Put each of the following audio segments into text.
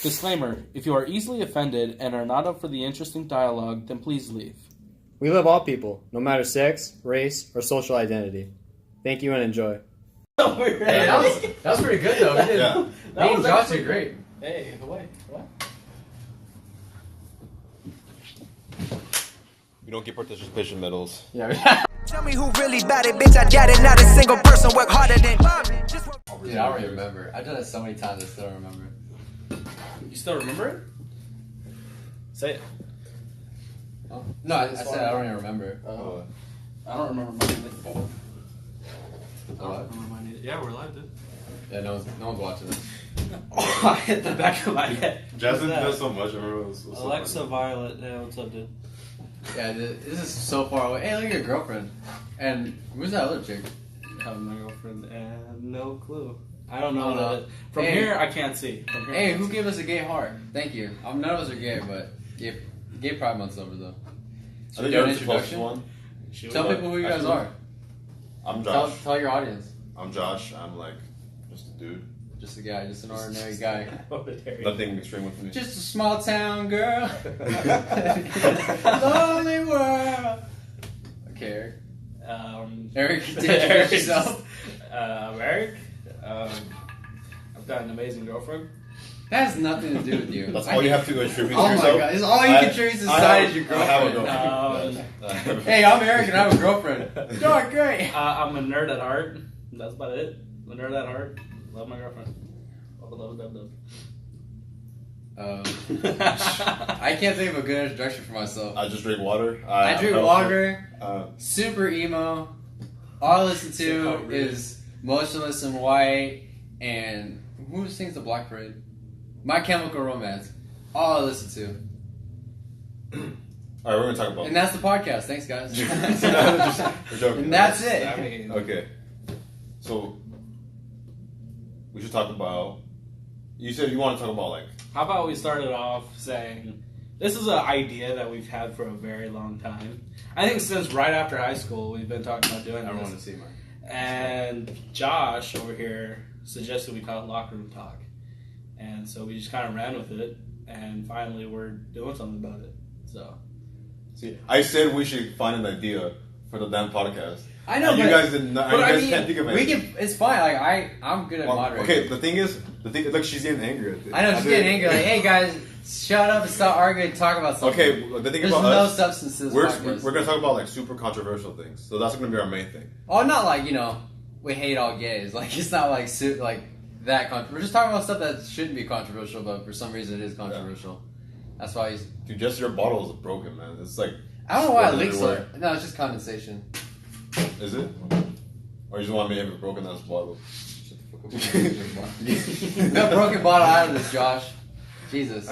Disclaimer, if you are easily offended and are not up for the interesting dialogue, then please leave. We love all people, no matter sex, race, or social identity. Thank you and enjoy. Hey, that was pretty good though. Yeah. Me and Josh did great. Hey, wait, what? We don't get participation medals. Yeah. Tell me who really bad it, bitch. I doubt it. Not a single person work harder than. Dude, I don't even remember. I've done it so many times I still don't remember. You still remember it? Say it. Oh. No, I said I don't even remember. I don't remember mine either. Oh, what? Remember mine either. Yeah, we're live, dude. Yeah, no one's watching this. Oh, I hit the back of my head. Jasmine does so much. I remember it was so Alexa funny. Violet. Yeah, what's up, dude? Yeah, this is so far away. Hey, look at your girlfriend. And where's that other chick? I have my girlfriend and no clue. I don't know. Oh, no. That. From Hey. here, I can't see. From here, I Hey, can't who see. gave us a gay heart? Thank you. None of us are gay, but gay Pride Month's over though. I think you're the closest one. She was Tell like- people who you guys Actually, are. I'm Josh. Tell your audience. I'm Josh. I'm like just a dude. Just a guy, just an ordinary guy. Nothing extreme with me. Just a small town girl. Lonely world. Okay, Eric. Eric, you introduce yourself. Eric. I've got an amazing girlfriend. That has nothing to do with you. That's all you have to attribute to Oh my yourself. god, it's all you contribute to society is your I have a girlfriend. girlfriend. Hey, I'm Eric and I have a girlfriend. Doing great. I'm a nerd at heart. That's about it. I'm a nerd at heart. Love my girlfriend. Love. I can't think of a good introduction for myself. I just drink water. I drink water. Uh, Super emo. All I listen to is Motionless and White and who sings the Black Parade? My Chemical Romance. All I listen to. Alright, we're gonna talk about. And that's the podcast. Thanks, guys. We're joking. And that's it. I mean, Okay. So we should talk about. You said you want to talk about like. how about we start it off saying this is an idea that we've had for a very long time. I think since right after high school we've been talking about doing I want to this. see mine. And Josh over here suggested we call it locker room talk. And so we just kind of ran with it, and finally we're doing something about it. So See, I said we should find an idea for the damn podcast. I know, And you but- guys did not. But You I guys mean, can't think of it. we can. It's fine. Like I'm good at moderating. Okay, the thing look, she's getting angry at this. I know she's getting angry. Like, hey guys, shut up and stop arguing. And talk about something. Okay, well, the thing There's about no us, substance to this we're podcast. gonna talk about like super controversial things. So that's gonna be our main thing. Oh, not like we hate all gays. Like it's not like that. We're just talking about stuff that shouldn't be controversial, but for some reason it is controversial. That's why he's. Dude, just your bottle is broken, man. It's like. I don't know why it spreading leaks. everywhere. No, it's just condensation. Is it? Or you just want me to have a broken ass bottle? Shut the fuck up. Get that broken bottle out of this, Josh. Jesus.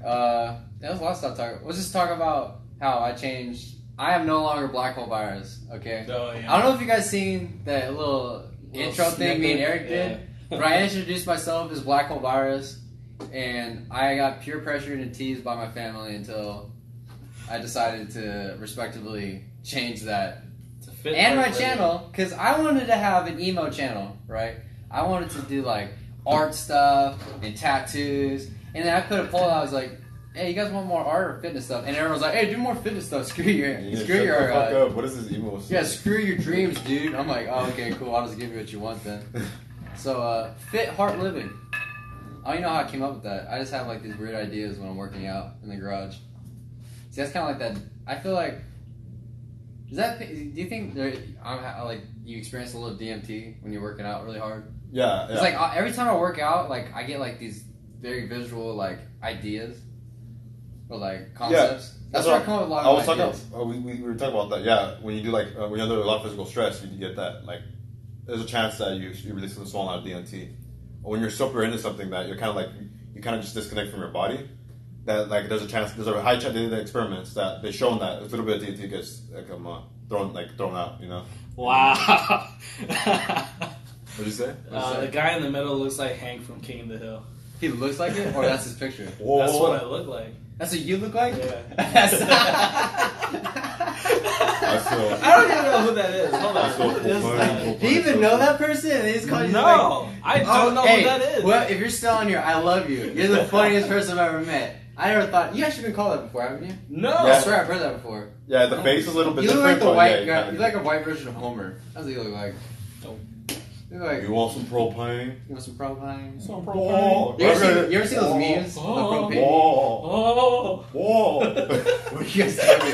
That was a lot of stuff talking. Let's just talk about how I changed. I am no longer Black Hole Virus. Okay. Oh, yeah. I don't know if you guys seen that little intro thing me and Eric did, Yeah. but I introduced myself as Black Hole Virus, and I got peer pressured and teased by my family until I decided to respectively change that. to fit And our my channel, because I wanted to have an emo channel, right? I wanted to do like art stuff and tattoos, and then I put a poll out. I was like, "Hey, you guys want more art or fitness stuff?" And everyone was like, "Hey, do more fitness stuff. Screw your, Yeah, screw shut your, the fuck up. What is this emo stuff? yeah, screw your dreams, dude." I'm like, "Oh, okay, cool. I'll just give you what you want then." So, fit heart living. I don't even know how I came up with that. I just have like these weird ideas when I'm working out in the garage. See, that's kind of like that. I feel like. Do you think like you experience a little DMT when you're working out really hard? Yeah. It's like every time I work out, like I get like these very visual like ideas or like concepts. That's where I come up with a lot of ideas. We were talking about that. Yeah, when you do like when you're under a lot of physical stress, you get that. Like, there's a chance that you release a small amount of DMT. Or when you're super into something that you're kind of like you kind of just disconnect from your body. That like there's a high chance they did experiments that they've shown that a little bit of DMT gets like thrown out. You know. Wow. What'd you say? The guy in the middle looks like Hank from King of the Hill. He looks like it, or that's his picture. Whoa. That's what I look like. That's what you look like. Yeah. I don't even know who that is. Hold on. Who is that? Do you even know that person? They just call you No, I don't know who that is. Well, if you're still on here, I love you. You're the funniest person I've ever met. I never thought you actually been called that before, haven't you? No. I swear I've heard that before. Yeah, the face is a little bit You look different. like the white yeah, guy. You look like a white version of Homer. That's what you look like. Nope. You look like You want some propane? you want some propane? Some You ever see those memes? The propane. Oh. Whoa. What you guys doing?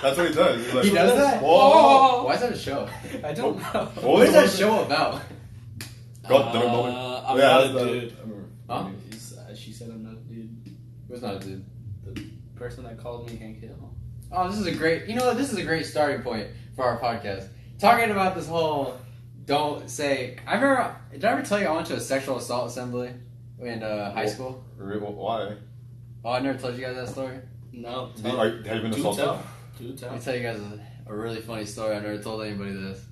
That's what he does. He's like, He does that? Whoa. Why is that a show? I don't know. What is that show about? God damn it, moment. I'm Yeah, not a that's the- dude. Huh? She said I'm not a dude. Who's not a dude? The person that called me Hank Hill. Oh, this is a great. You know what? This is a great starting point for our podcast. Talking about this whole don't say. I remember. Did I ever tell you I went to a sexual assault assembly in high school? Why? Oh, I never told you guys that story. No. Have you been Do assaulted? tell. Do Let tell. me tell you guys a really funny story. I've never told anybody this.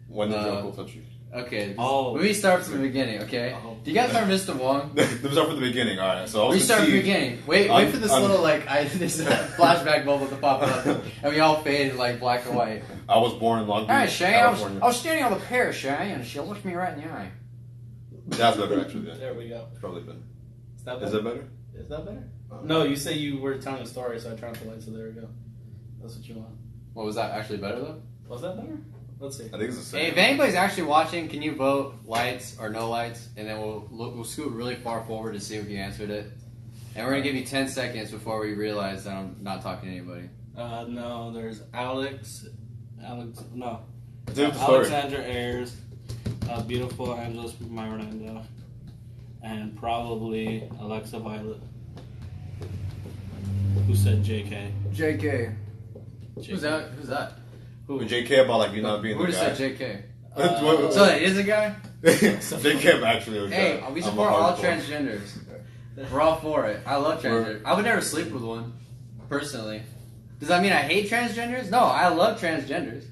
When did your uncle touch you? Okay. Oh. Let me start from the beginning. Okay. Oh. Do you guys remember Mr. Wong? Let me start from the beginning. All right. So I was We start from the conceived- beginning. Wait for this little there's a flashback bubble to pop up, and we all faded like black and white. I was born in Long Beach, Alright, Shay, California. I was standing on the pier, Shay, and she looked me right in the eye. That's better, actually. Yeah. There we go. It's probably better. Is that Is better? it better? Is that better? No, you say you were telling a story, so I turned off the light, so there we go. That's what you want. What was that actually better though? Was that better? Let's see. I think it's the Hey, same. if anybody's actually watching, can you vote lights or no lights, and then we'll scoot really far forward to see if you answered it. And we're gonna give you 10 seconds before we realize that I'm not talking to anybody. No, there's Alex, no. Dude, the story. Alexandra Ayers, beautiful Angela Miranda, and probably Alexa Violet. Who said JK? JK. JK. Who's that? Who's that? Who? With JK about like you not being Who the just guy. said JK? What- So that is a guy? JK actually was Hey, guy. we I'm a support all hardcore. transgenders. We're all for it. I love transgenders. I would never sleep with one, personally. Does that mean I hate transgenders? No, I love transgenders.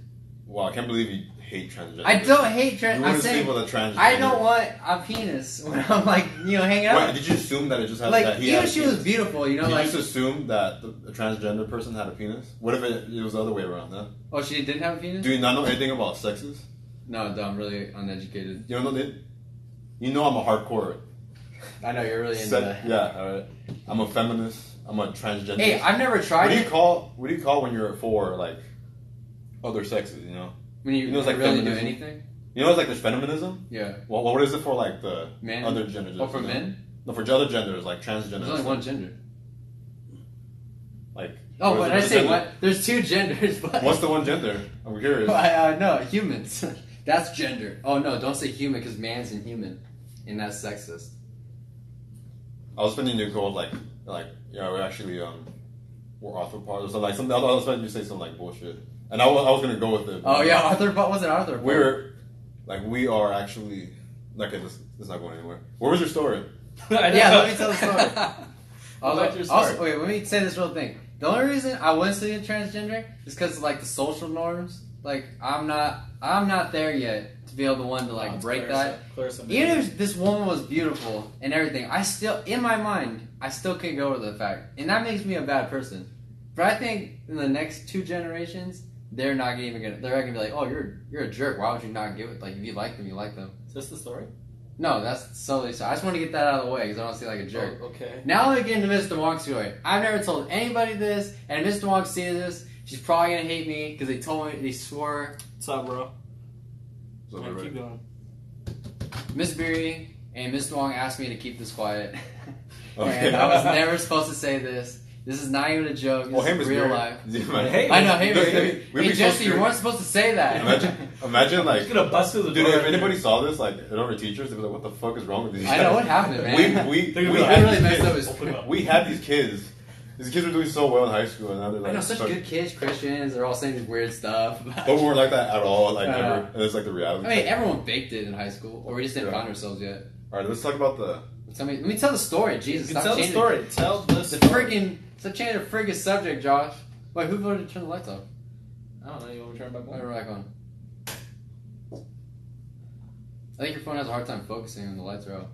Wow, I can't believe you hate transgender. I don't hate You trans. I'm wouldn't saying sleep with a transgender. I don't want a penis when I'm like hanging out. Wait, did you assume that it just had Like that he even had if a she penis? was beautiful, you know, Did you like just assume that the transgender person had a penis? What if it was the other way around? Huh? oh she didn't have a penis. Do you not know anything about sexes? No, I'm really uneducated. You don't know that? You know I'm a hardcore. I know you're really into that. Yeah, alright. I'm a feminist. I'm a transgender. Hey, I've never tried What do you it. call when you're for like other sexes? You know, When you know, it's like really do feminism. anything. you know it's like there's feminism. Yeah. Well, what is it for like the Men? other genders? Oh, for you know? men? No, for other genders like transgender. There's only one gender. Like. Oh, what when is I the say gender? what? There's two genders. But What's the one gender? I'm curious. no, humans. That's gender. Oh no, don't say human because man's inhuman, and that's sexist. I was spending new code like yeah, we actually we're arthropods or something like something. I was expecting you to say something like bullshit, and I was gonna go with it. Oh yeah, arthropod wasn't arthropod. We are actually okay. This is not going anywhere. Where was your story? Yeah, let me tell the story. What's your story? Also, wait, let me say this real thing. The only reason I wouldn't say transgender is because like the social norms. Like I'm not there yet to be able to like break that. Even if this woman was beautiful and everything, I still, in my mind, I still can't go over the fact, and that makes me a bad person. But I think in the next 2 generations, they're not even gonna. They're not gonna be like, "Oh, you're a jerk. Why would you not give it? Like, if you like them, you like them." Is this the story? No, that's solely so. I just want to get that out of the way because I don't see like a jerk. Oh, okay. Now let me get into Mr. Wong's story. I've never told anybody this, and if Mr. Wong sees this, she's probably gonna hate me because they swore. What's up, bro? So, Yeah, keep going. Miss Beery and Mr. Wong asked me to keep this quiet. Okay. And I was never supposed to say this. This is not even a joke. This Well, hey, is Miss real Beery. life. Hey, I know, hey, Look, Beery. we'd Hey, be so Jesse, you scared. weren't supposed to say that. Imagine like, He's gonna bust through the dude, door. if anybody saw this, like, and our teachers, they'd be like, "What the fuck is wrong with these?" I know what happened, man. We They're gonna we be had really these messed up kids. his. Open up. We had these kids. These kids were doing so well in high school, and now they're like, I know, such good kids, Christians. They're all saying these weird stuff. But we weren't like that at all, like Yeah. ever. And it's like the reality. I mean, everyone baked it in high school, or we just didn't Yeah. find ourselves yet. All right, let's talk about the. Let me tell the story. Jesus, You can stop tell the changing story. Tell the The story. friggin' stop changing the friggin' subject, Josh. Wait, who voted to turn the lights off? I don't know. You want to turn it back Why on? are we back on? I think your phone has a hard time focusing when the lights are out.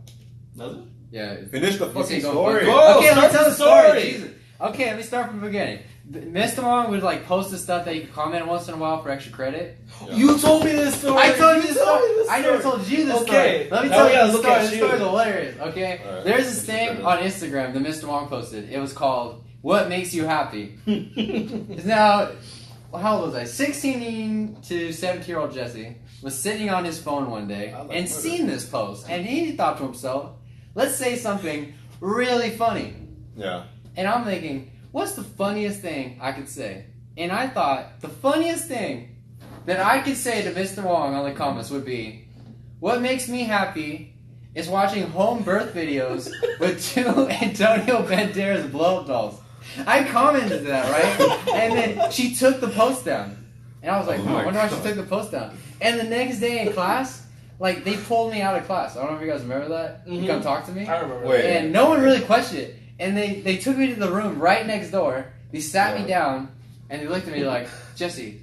Does it? Yeah. Finish the You fucking say go story. for it. Go, Okay, let me start tell the the story. story. Jesus. Okay, let me start from the beginning. Mr. Wong would like post the stuff that you could comment once in a while for extra credit. Yeah. You told me this story. I told you this told story. me this I never story. told you this Okay. story. Let me Now tell we you gotta this look story. at This you. story's hilarious. Okay, Alright. there's this thing on Instagram that Mr. Wong posted. It was called "What Makes You Happy." Now, how old was I? 16 to 17-year-old Jesse was sitting on his phone one day and seen this post, and he thought to himself, "Let's say something really funny." Yeah. And I'm thinking, what's the funniest thing I could say? And I thought the funniest thing that I could say to Mr. Wong on the comments would be, what makes me happy is watching home birth videos with 2 Antonio Banderas blow-up dolls. I commented that, right? And then she took the post down. And I was like, Oh my I wonder why she God. took the post down. And the next day in class, like, they pulled me out of class. I don't know if you guys remember that. You Mhm. come talk to me. I remember. Wait. that. And no one really questioned it. And they took me to the room right next door. They sat me down, and they looked at me like, Jesse,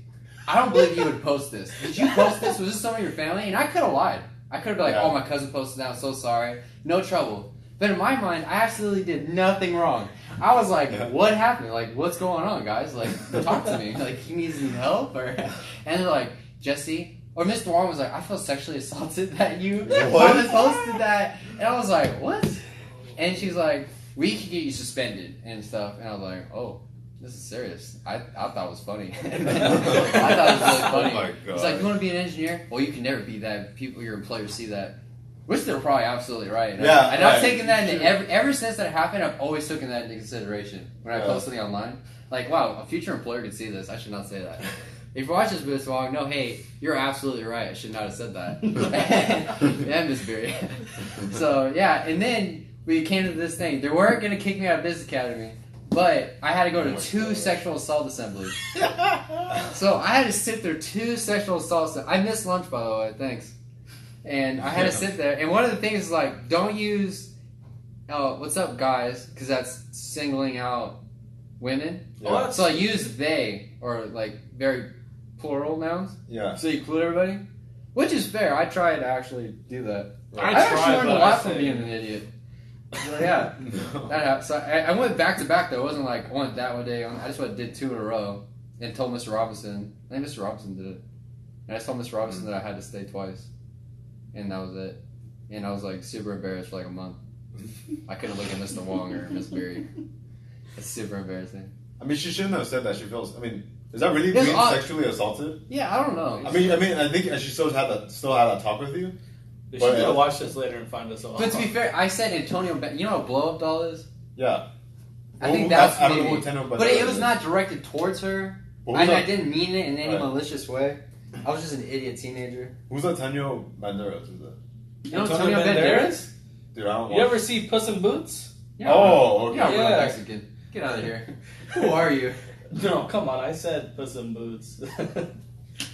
I don't believe you would post this. Did you post this? Was this someone in your family? And I could have lied. I could have been like, Yeah. oh, my cousin posted that. I'm so sorry. No trouble. But in my mind, I absolutely did nothing wrong. I was like, what happened? Like, what's going on, guys? Like, talk to me. Like, he needs some help? Or, and they're like, Jesse, or Mr. Wong was like, I feel sexually assaulted that you What? posted that. And I was like, what? And she's like, we could get you suspended and stuff. And I was like, oh, this is serious. I thought it was funny. I thought it was really funny. Oh my God. It's like, you want to be an engineer? Well, you can never be that. People, your employers see that. Which they're probably absolutely right. And Yeah, and right. I've taken that into ever since that happened. I've always taken that into consideration when I post something online. Like, wow, a future employer could see this. I should not say that. If you watch this Miss Wong, no, hey, you're absolutely right. I should not have said that. Yeah, Miss Berry. So yeah, and then we came to this thing. They weren't gonna kick me out of Business Academy, but I had to go to 2 sexual assault assemblies. So I had to sit there 2 sexual assaults. I missed lunch, by the way. Thanks. And I had to sit there. And one of the things is like, don't use, what's up, guys? Because that's singling out women. Yeah. So I use they, or like very plural nouns. Yeah. So you include everybody. Which is fair. I try to actually do that. I actually try, learned a but lot I from say- being an idiot. So, yeah. That happened. So I went back to back though. It wasn't like I went that one day. I just did 2 in a row and told Mr. Robinson. I think Mr. Robinson did it. And I just told Mr. Robinson that I had to stay twice, and that was it. And I was like super embarrassed for like a month. I couldn't look at Mr. Wong or Miss Berry. It's super embarrassing. I mean, she shouldn't have said that. She feels. I mean, is that really Yes, being sexually assaulted? Yeah, I don't know. I mean, I think she still had that talk with you. She's But, gonna watch this later and find us all. But to be fair, I said Antonio. You know what a blow up doll is? Yeah. I think Well, that's I don't know maybe- what Antonio But Banderas it was is. not directed towards her. Well, I who's didn't mean it in any Right. malicious way. I was just an idiot teenager. Who's Antonio Banderas? Is that? You know Antonio Antonio Banderas? Banderas? Dude, I don't. You watch- ever see Puss in Boots? Yeah, Oh, okay. You're not real Yeah. Mexican. Get out of here. Who are you? No, come on. I said Puss in Boots.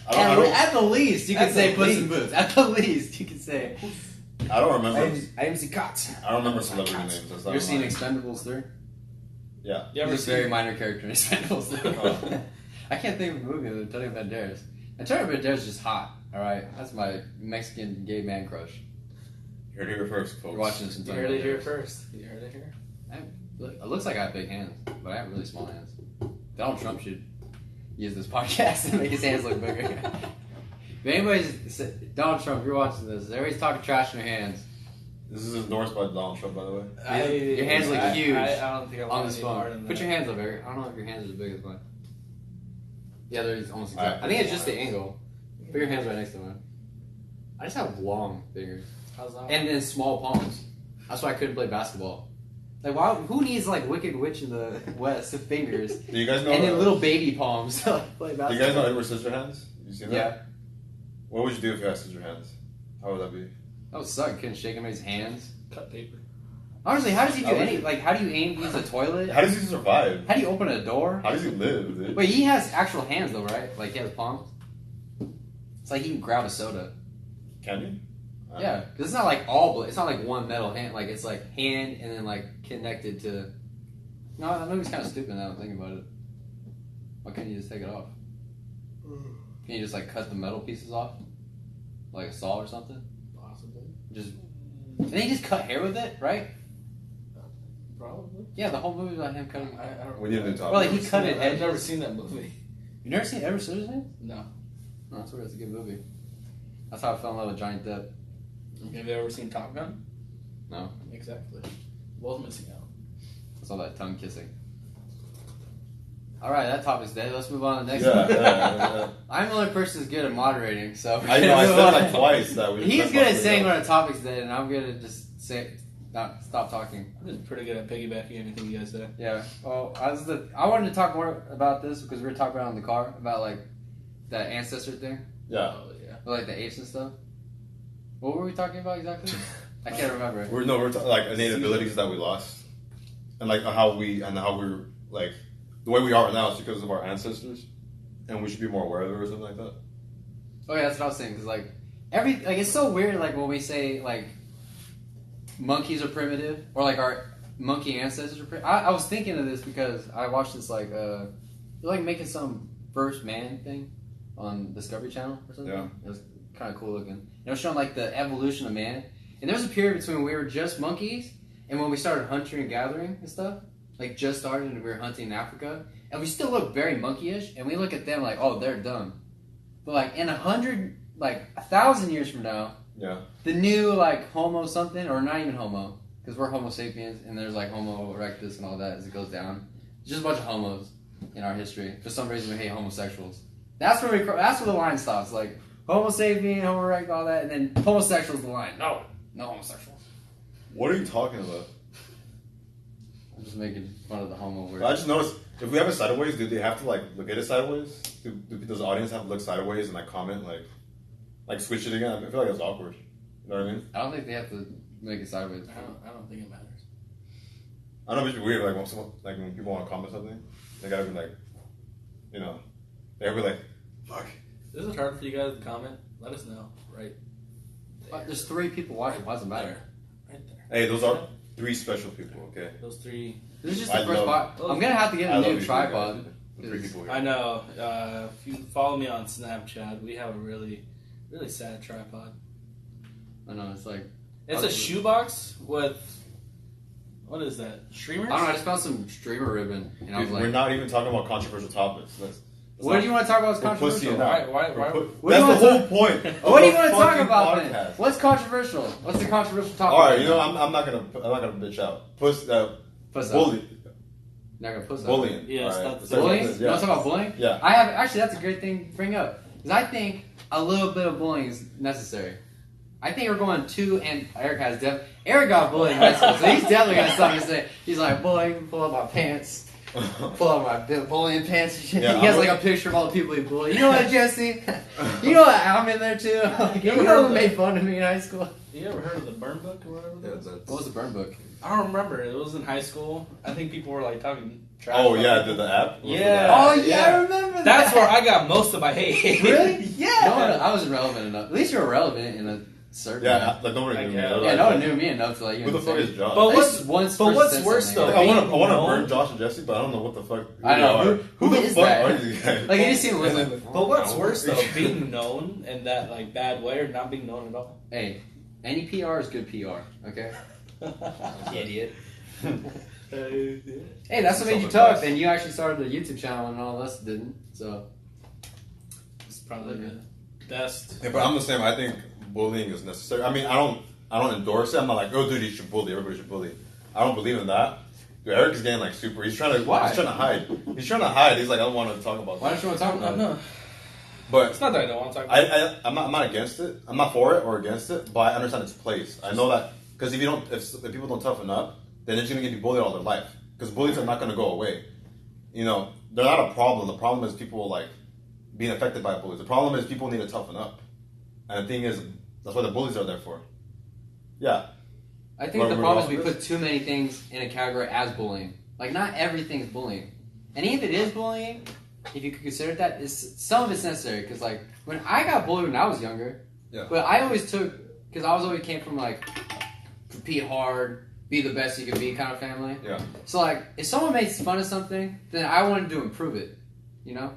I don't, At the least, you could At say the Puss in least. Boots. At the least, you could say. I don't remember. I am the cat. I don't remember celebrity names. That's not You're seeing mine. Expendables 3? Yeah. You ever He's a seen? very minor character in Expendables 3. Oh. I can't think of a movie with Antonio Banderas. Antonio Banderas is just hot, alright? That's my Mexican gay man crush. You heard it here first, folks. You're watching this You Antonio heard it here Banderas. first. You heard it here. It looks like I have big hands, but I have really small hands. Donald Trump should use this podcast to make his hands look bigger. If anybody's Donald Trump, if you're watching this, everybody's talking trash in your hands. This is endorsed by Donald Trump, by the way. Your hands look huge I don't think I on want this any part in phone. that. Put your hands up, Eric. I don't know if your hands are as big as mine. Yeah, they're almost exact. Alright. I think it's just the angle. Put your hands right next to mine. I just have long fingers How's that? and then small palms. That's why I couldn't play basketball. Like, why? Who needs like Wicked Witch in the West of fingers Do you guys know? and then little baby palms to like, play Do basketball? you guys know Edward Scissorhands? You seen that? Yeah, What would you do if you had scissor hands? How would that be? that would suck. Couldn't shake anybody's hands. Cut paper. Honestly, how does he do How would any? you- Like, how do you aim to use a toilet? How does he survive? How do you open a door? How does he live, dude? Wait, he has actual hands though, right? Like he has palms. It's like he can grab a soda. Can you? Yeah, because it's not like all. It's not like one metal hand. Like it's like hand and then like connected to. No, I know he's kind of stupid now. Thinking about it. Why can't you just take it off? Can you just like cut the metal pieces off, like a saw or something? Possibly. Just. And then you just cut hair with it, right? Probably. Yeah, the whole movie about him cutting. I don't We need a new topic. Well, like, he cut it. I've never seen that movie. You never seen Ever Citizen Hands? No. No, that's weird. It's a good movie. That's how I fell in love with Johnny Depp. Have you ever seen Top Gun? No, Exactly. Both missing out. that's all that tongue kissing. All right, that topic's dead. Let's move on to the next Yeah, one. yeah. I'm the only person who's good at moderating, so I know. I said it like twice that we. He's good at saying when a topic's dead, and I'm good at just stop talking. I'm just pretty good at piggybacking anything you guys say. Yeah. Well, I wanted to talk more about this because we were talking about it in the car about like that ancestor thing, Yeah. Oh, yeah. like the apes and stuff. What were we talking about exactly? I can't remember. We're talking like innate abilities that we lost, and like how we're like the way we are now is because of our ancestors, and we should be more aware of it or something like that. Oh yeah, that's what I was saying. Cause like it's so weird. Like when we say like monkeys are primitive, or like our monkey ancestors are primitive. I was thinking of this because I watched this they're like making some first man thing on Discovery Channel or something. Yeah. It was kind of cool looking. And it was showing like the evolution of man. And there was a period between when we were just monkeys and when we started hunting and gathering and stuff. Like just started and we were hunting in Africa. And we still look very monkeyish. And we look at them like, oh, they're dumb. But like in 1,000 years from now, Yeah. the new like Homo something, or not even Homo, because we're Homo sapiens and there's like Homo erectus and all that as it goes down. It's just a bunch of homos in our history. For some reason, we hate homosexuals. That's where the line stops. Like Homo sapien, Homo erectus, all that, and then homosexuals the line. No homosexuals. What are you talking about? I'm just making fun of the homo word. I just noticed if we have it sideways, do they have to like look at it sideways? Does the audience have to look sideways and like comment like switch it again? I feel like it's awkward. You know what I mean? I don't think they have to make it sideways. I don't think it matters. I know it's weird. Like when people want to comment something, they gotta be like, you know, they gotta be like, fuck. Is it hard for you guys to comment? Let us know. Right. But there's 3 people watching. Why does it matter? Right there. Hey, those are 3 special people. Okay. Those 3. This is just I the first love- part. I'm gonna have to get I a love new you tripod. guys. The 3 people here. I know. If you follow me on Snapchat, we have a really, really sad tripod. I know it's like It's a shoebox with what is that? Streamers? I don't know. I just found some streamer ribbon, and I was Dude, like, we're not even talking about controversial topics. "What do you want to talk about? That's We're pussy controversial." now. Why- We're What do you That's the wanna whole point. of What do you a want to talk fucking about podcast. then? What's controversial? What's the controversial topic? All right, right you know now? I'm not gonna bitch out. Puss out. Bully, Not gonna puss out. bullying. Yes, all right? that's- Bullying? Yeah. You want to talk about bullying? Yeah. I have actually. That's a great thing to bring up because I think a little bit of bullying is necessary. I think we're going to, and Eric Eric got bullied in high school, so he's definitely got something to say. He's like, bullying, pull up my pants. Pull out my bullying pants and shit. Yeah, he has I'm like a picture of all the people he bullied. You know what, Jesse? You know what? I'm in there too. Like, you know who made fun of me in high school? You ever heard of the burn book or whatever? that is? What was the burn book? I don't remember. It was in high school. I think people were like talking trash. Oh about yeah, people. the app. Yeah. Oh yeah, yeah. I remember that. That's where I got most of my hate. Really? Yeah. No one, I wasn't relevant enough. At least you were relevant in a certain. Yeah, like nobody knew me. Yeah. They're Yeah, like, no one knew me enough to like. Who the fuck is Josh? But what's This once but person what's said worse something. though? I want being to known- burn Josh and Jesse, but I don't know what the fuck. I know. They are. Who the is fuck that? are these guys? Like you just seem like, But what's worse though, being known in that like bad way or not being known at all? hey, any PR is good PR. Okay. Idiot. Hey, that's what made you tough, and you actually started a YouTube channel, and all of us didn't. So It's probably the best. Yeah, but I'm the same. I think bullying is necessary. I mean, I don't endorse it. I'm not like, oh, dude, you should bully. Everybody should bully. I don't believe in that. Dude, Eric is getting like super. He's trying to. Why? He's trying to hide. He's trying to hide. He's like, I don't want to talk about why that. don't you want to talk about it? No, But it's not that I don't want to talk about it. I'm not against it. I'm not for it or against it. But I understand its place. I know that because if people don't toughen up, then they're just gonna get bullied all their life. Because bullies are not gonna go away. You know, they're not a problem. The problem is people like being affected by bullies. The problem is people need to toughen up. And the thing is, that's what the bullies are there for. Yeah. I think Wanna the move problem is off we this? put too many things in a category as bullying. Like, not everything's bullying. And if it is bullying, if you could consider that, some of it's necessary. Because, like, when I got bullied when I was younger, Yeah. but I always took, because I always came from, like, compete hard, be the best you can be kind of family. Yeah. So, like, if someone makes fun of something, then I wanted to improve it. You know?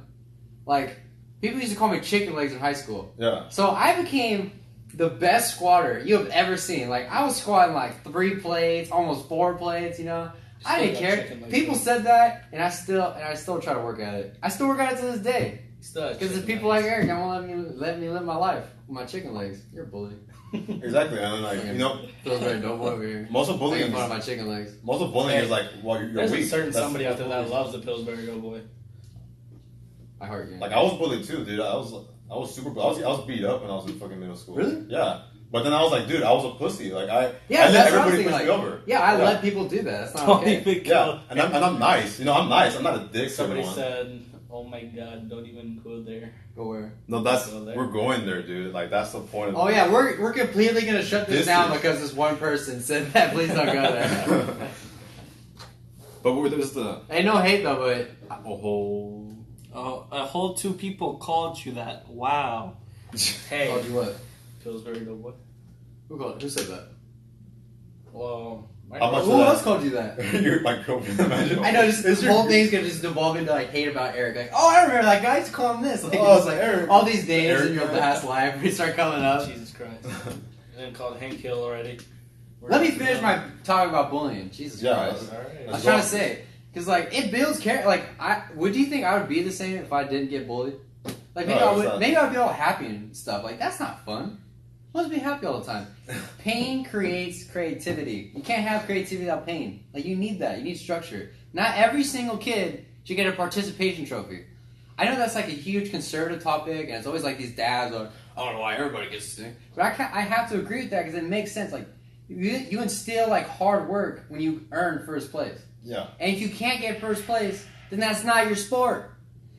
Like, people used to call me chicken legs in high school. Yeah. So I became the best squatter you have ever seen. Like, I was squatting like 3 plates, almost 4 plates, you know? I didn't care. People said that, and I still try to work at it. I still work at it to this day. Because there's people like Eric that won't let me live my life with my chicken legs. You're a bully. Exactly, and then like you know, Pillsbury Doughboy over here. most of bullying. Making fun of my chicken legs. Most of bullying is like, well, you're There's weak. a certain That's- somebody out there that loves the Pillsbury Doughboy. I heart you. Like I was bullied too, dude. I was super. I was beat up when I was in fucking middle school. Really? Yeah. But then I was like, dude, I was a pussy. Like I let that's what I was everybody thinking, push like, me over. Yeah, I let people do that. That's not Don't okay. even Yeah, go. and I'm nice. You know, I'm nice. I'm not a dick. to Somebody everyone. said, "Oh my God, don't even go there." Go where? No, that's Go there. we're going there, dude. Like that's the point of. Oh yeah, we're completely gonna shut this This down is- because this one person said that. Please don't go there. But there's the Hey, no hate though, but Oh, a whole 2 people called you that. Wow. Hey, called you what? Pillsbury Doughboy. Who said that? Well, my How much Who of that- else called you that? You're my girlfriend. Imagine. I know this It's whole your- thing's gonna just devolve into like hate about Eric. Like, oh, I remember that guy. Just call him this. Like, Oh, it's it's Eric. all these names Eric, in your yeah. past life. We start coming up. Jesus Christ. And then called Hank Hill already. Let me finish my talk about bullying. Jesus Yeah, Christ. All right. I was trying to say, because like it builds character. Like, would you think I would be the same if I didn't get bullied? Like maybe No, I it's would. not. Maybe I'd be all happy and stuff. Like that's not fun. I want to be happy all the time. Pain creates creativity. You can't have creativity without pain. Like you need that. You need structure. Not every single kid should get a participation trophy. I know that's like a huge conservative topic, and it's always like these dads are, I don't know why everybody gets this thing. But I have to agree with that because it makes sense. Like you instill like hard work when you earn first place. Yeah. And if you can't get first place, then that's not your sport.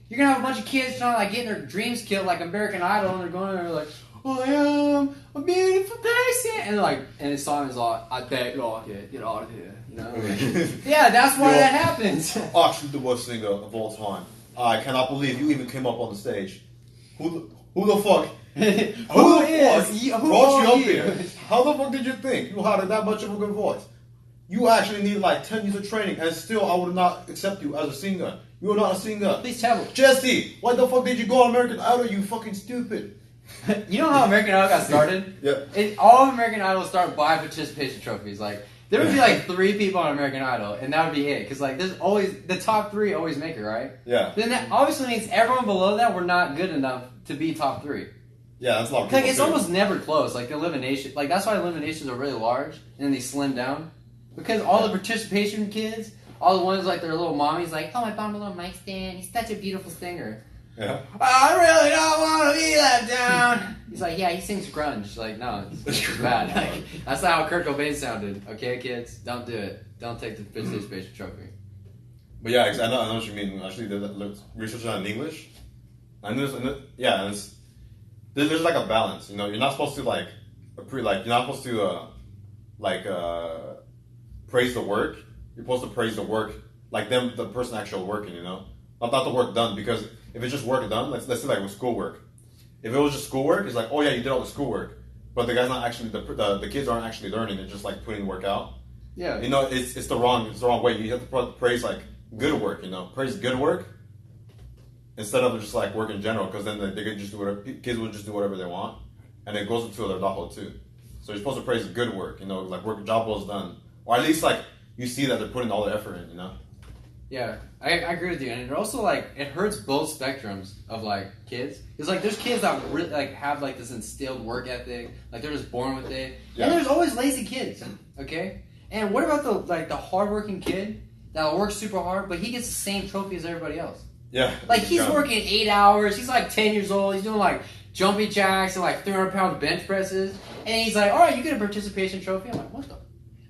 You're gonna have a bunch of kids trying to like getting their dreams killed like American Idol, and they're going there like, I am a beautiful person, and like, and the song is all, I bet like it, get out of here, you know? Yeah, that's why Yo. that happens. Actually, the worst singer of all time. I cannot believe you even came up on the stage. Who the fuck? Who is? Who brought you are up here? How the fuck did you think you had that much of a good voice? You actually need like 10 years of training, and still I would not accept you as a singer. You are not a singer. Please tell me. Jesse, why the fuck did you go on American Idol? You fucking stupid. You know how American Idol got started? Yeah. All of American Idol started by participation trophies. Like there would be like 3 people on American Idol, and that would be it. Because like there's always the top 3 always make it, right? Yeah. Then that obviously means everyone below that were not good enough to be top 3. Yeah, that's a lot of Like people it's too. almost never close. Like elimination, like that's why eliminations are really large and then they slim down because all the participation kids, all the ones like their little mommies, like, oh, I found a little mic stand. He's such a beautiful singer. Yeah. I really don't want to be let down. He's like, yeah, he sings grunge. Like, no, it's bad. Like, that's not how Kurt Cobain sounded. Okay, kids, don't do it. Don't take the participation trophy. But yeah, I know what you mean. Actually, research on in English, and there's like a balance. You know, you're not supposed to you're not supposed to praise the work. You're supposed to praise the work, like the person actually working. You know, not the work done. Because if it's just work done, let's say like with schoolwork. If it was just schoolwork, it's like, oh yeah, you did all the schoolwork, but the guy's not actually the kids aren't actually learning. They're just like putting the work out. Yeah. You know, it's the wrong way. You have to praise like good work. You know, praise good work instead of just like work in general. Because then they could just do whatever. Kids will just do whatever they want, and it goes into their daho too. So you're supposed to praise good work. You know, like job well done, or at least like you see that they're putting all the effort in. You know. Yeah, I agree with you, and it also like it hurts both spectrums of like kids. It's like there's kids that really like have like this instilled work ethic, like they're just born with it, Yeah. and there's always lazy kids. Okay, and what about the hardworking kid that works super hard, but he gets the same trophy as everybody else? Yeah. Like he's Yeah. working 8 hours. He's like 10 years old. He's doing like jumping jacks and like 300-pound bench presses, and he's like, "All right, you get a participation trophy." I'm like, "What the?"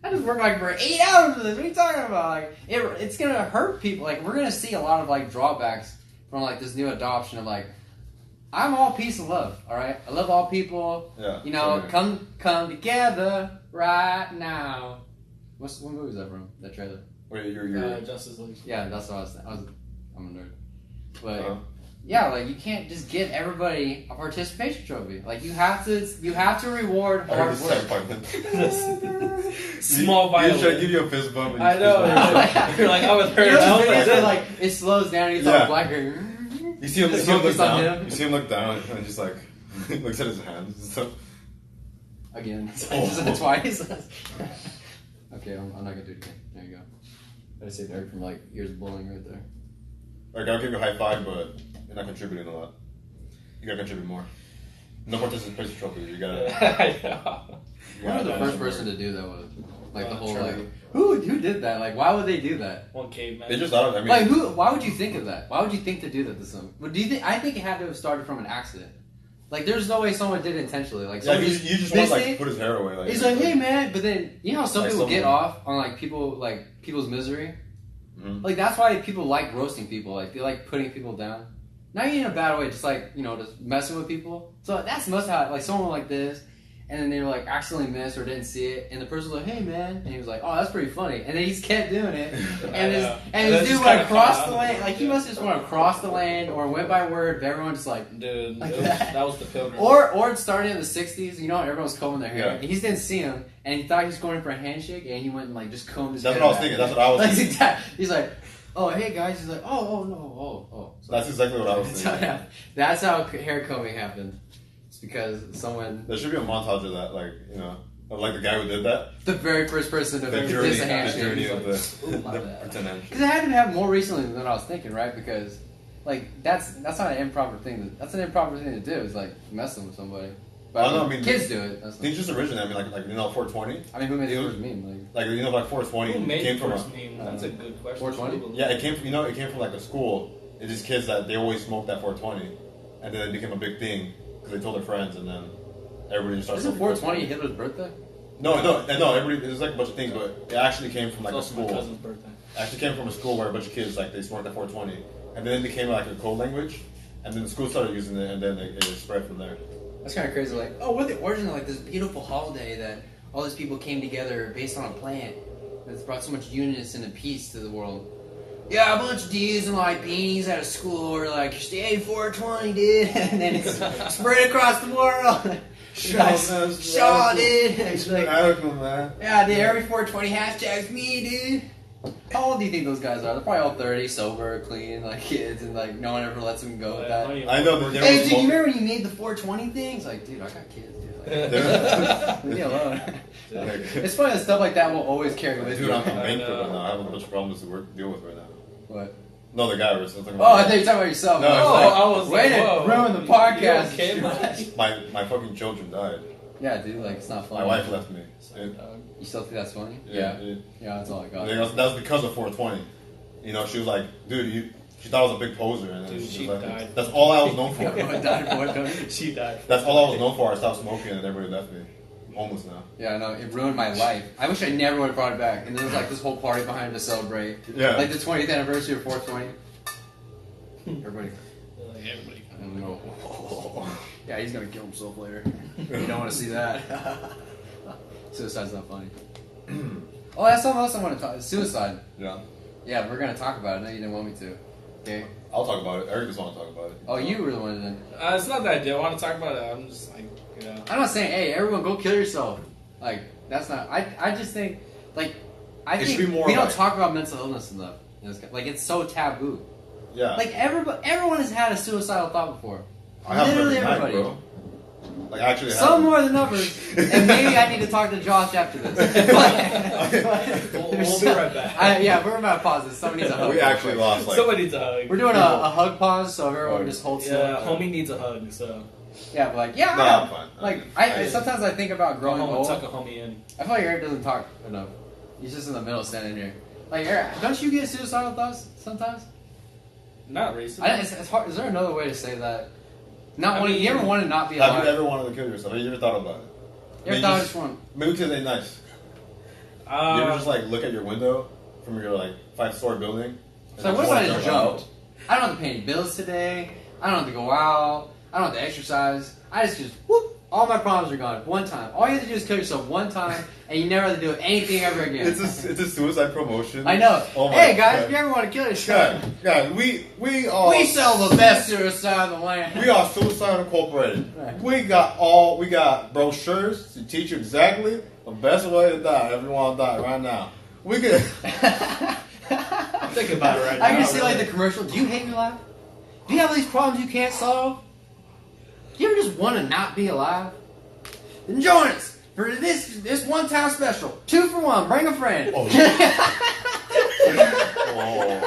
I just worked like for 8 hours for this. What are you talking about? Like, it's gonna hurt people. Like, we're gonna see a lot of like drawbacks from like this new adoption of like, I'm all peace and love. All right, I love all people. Yeah. You know, totally. come together right now. What movie is that from? That trailer? Wait, you're Justice League. Yeah, that's what I'm a nerd. But Uh-huh. yeah, like you can't just give everybody a participation trophy. Like you have to reward I heard hard the work. second part. Small He's trying to violin. give you a fist bump. And I you know. fist bump. You're like, I was You hurt. know, I was those like, videos where, like it slows down and he's Yeah. all black. Like, You see him look Focus on down. him. You see him look down and just like looks at his hands and stuff. again, Oh. twice. Okay, I'm not gonna do it again. There you go. I saved Eric from like years of bullying right there. Like, I'll give you a high five, but you're not contributing a lot. You gotta contribute more. No participation trophy. You gotta. I know. Who was the first person to do that was? Like the whole True. like who did that? Like why would they do that? One caveman. They just thought of it. I mean, Like who? Why would you think of that? Why would you think to do that to someone? But do you think? I think it had to have started from an accident. Like there's no way someone did it intentionally. Like yeah, someone you just want missed to like it. put his hair away. Like, He's like, hey man, but then you know how some Like people get someone- off on like people's misery. Mhm. Like that's why people like roasting people. Like they like putting people down. Not in a bad way, just like just messing with people. So that's most how like someone like this, and then they were like accidentally missed or didn't see it, and the person was like, hey man, and he was like, oh that's pretty funny, and then he just kept doing it, and this know. and And this then dude just went kinda across caught the on. land. Like he must have just went across the land or went by word. But everyone just like. Dude, Like it was, that. that was the pilgrim. Or it started in the 60s, you know, everyone was combing their hair. Yeah. And he just didn't see him, and he thought he was going for a handshake, and he went and like just combed his That's hair what I was back. thinking. That's what I was Like, thinking. exactly. He's like, oh, hey guys. He's like, oh, no. So That's exactly what I was thinking. that's how hair combing happened. It's because someone, There should be a montage of that, like, of like the guy who did that. the very first person to The diss journey, a the handshake. journey He's of like, the "Ooh, my bad." pretend handshake. Because it had to happen more recently than I was thinking, right? Because, like, that's not an improper thing. That's an improper thing to do. Is like messing with somebody. But Oh, no, I mean, kids do it. That's Things just originate. I mean, like 420. I mean, who made the It first was- meme? Like 420 Who made came the from first a, meme? That's a good question. 420? yeah, it came from it came from like a school. It's just kids that they always smoked that 420, and then it became a big thing because they told their friends, and then everybody just started. Isn't smoking 420 Hitler's birthday? No. Everybody. There's like a bunch of things, but it actually came from like It's a also my school. cousin's birthday. It actually came from a school where a bunch of kids like they smoked that 420, and then it became like a code language, and then the school started using it, and then it spread from there. That's kind of crazy. Like, oh, what the origin of like this beautiful holiday that all these people came together based on a plant that's brought so much unison and peace to the world. Yeah, a bunch of dudes in like beanies out of school were like, stay 420, dude, and then it's spread across the world. Shaw, dude. It's like, man. yeah, dude, every 420 hashtags me, dude. How old do you think those guys are? They're probably all 30, sober, clean, like kids, and like no one ever lets them go with that. I know that they Hey, were dude, you smoking- remember when you made the 420 thing? It's like, dude, I got kids, dude. Like, leave me alone. It's funny that stuff like that will always carry with Dude, you. I'm bankrupt know. right now. I have a bunch of problems to deal with right now. What? No, the guy was talking Oh, I about thought you were talking about yourself. No, I was no, like, I was way like, to whoa. ruin the You podcast. okay, bud? my fucking children died. Yeah, dude, like, it's not funny. My wife left me. You still think that's funny? Yeah. Yeah, that's all I got. That was because of 420. She was like, dude, she thought I was a big poser, and then Dude, she she was like, died. that's all I was known for. What died for? Don't- She died. That's all I was known for. I stopped smoking, and everybody left me. I'm homeless now. Yeah, I know, it ruined my life. I wish I never would have brought it back. And there was like this whole party behind it to celebrate. Yeah. Like the 20th anniversary of 420. Everybody. Like everybody. I don't know. Yeah, he's gonna kill himself later. You don't want to see that. Suicide's not funny. Oh, that's something else I want to talk. Suicide. Yeah. Yeah, we're gonna talk about it. No, you didn't want me to. Okay. I'll talk about it. Eric just want to talk about it. Oh, you were the one that. It's not that I do. I want to talk about it. I'm just like, I'm not saying, hey, everyone go kill yourself. Like, that's not. I just think, like, I It think should be more we don't like- talk about mental illness enough. Like, it's so taboo. Yeah. Like, everyone has had a suicidal thought before. I have Literally every night, everybody. bro. Like, actually, Some more than others, and maybe I need to talk to Josh after this. We'll be right back. Yeah, we're about to pause this. Somebody needs a hug. We actually lost like. Somebody needs a hug. We're doing a hug pause, so everyone just holds still. Yeah, homie needs a hug. So Yeah, but like, yeah, No, I- I'm fine. like I- I sometimes I think about go growing home and old. tuck a homie in. I feel like Eric doesn't talk enough. He's just in the middle, standing here. Like Eric, don't you get suicidal thoughts sometimes? Not recently. It's hard. Is there another way to say that? Not I wanting. mean, You ever want to not be Have alive? you ever wanted to kill yourself? Have you ever thought about it? You ever thought I just want? Maybe because they nice. You ever just like look at your window from your like 5-story building? So what if I just jumped? I don't have to pay any bills today. I don't have to go out. I don't have to exercise. I just whoop. All my problems are gone one time. All you have to do is kill yourself one time, and you never have to do anything ever again. It's a suicide promotion. I know. Oh my Hey guys, God. if you ever want to kill yourself, God, we are we sell the best suicide in the land. we are Suicide Incorporated. Right. We got brochures to teach you exactly the best way to die. If you want to die right now, we could. I'm thinking about it right now. I can see like really. the commercial. Do you hate your life? Do you have these problems you can't solve? Do you ever just want to not be alive? Then join us for this one-time special. 2 for 1. Bring a friend. Oh. Okay.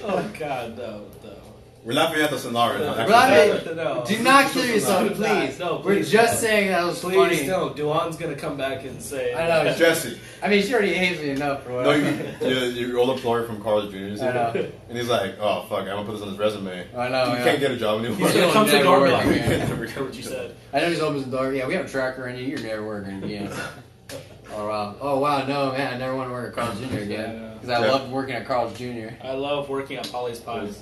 Oh God, no. We're laughing at the scenario. No. not We're laughing- actually- No. Do not kill yourself, Do not. please. No, We're please just don't. saying that was Please funny. don't. Duan's gonna come back and say. I know. Jesse. I mean, she already hates me enough for No, whatever. your old employer from Carl's Jr. I know. And he's like, oh fuck, I'm gonna put this on his resume. I know. You yeah. can't get a job anymore. He's gonna come to the Never door work and be like, again. "I heard what you said." I know he's opens the door. Yeah, we have a tracker in you. You're never working again. Oh wow. Oh wow. No man, I never want to work at Carl's Jr. again because I Yeah. loved working at Carl's Jr. I love working at Polly's Pies.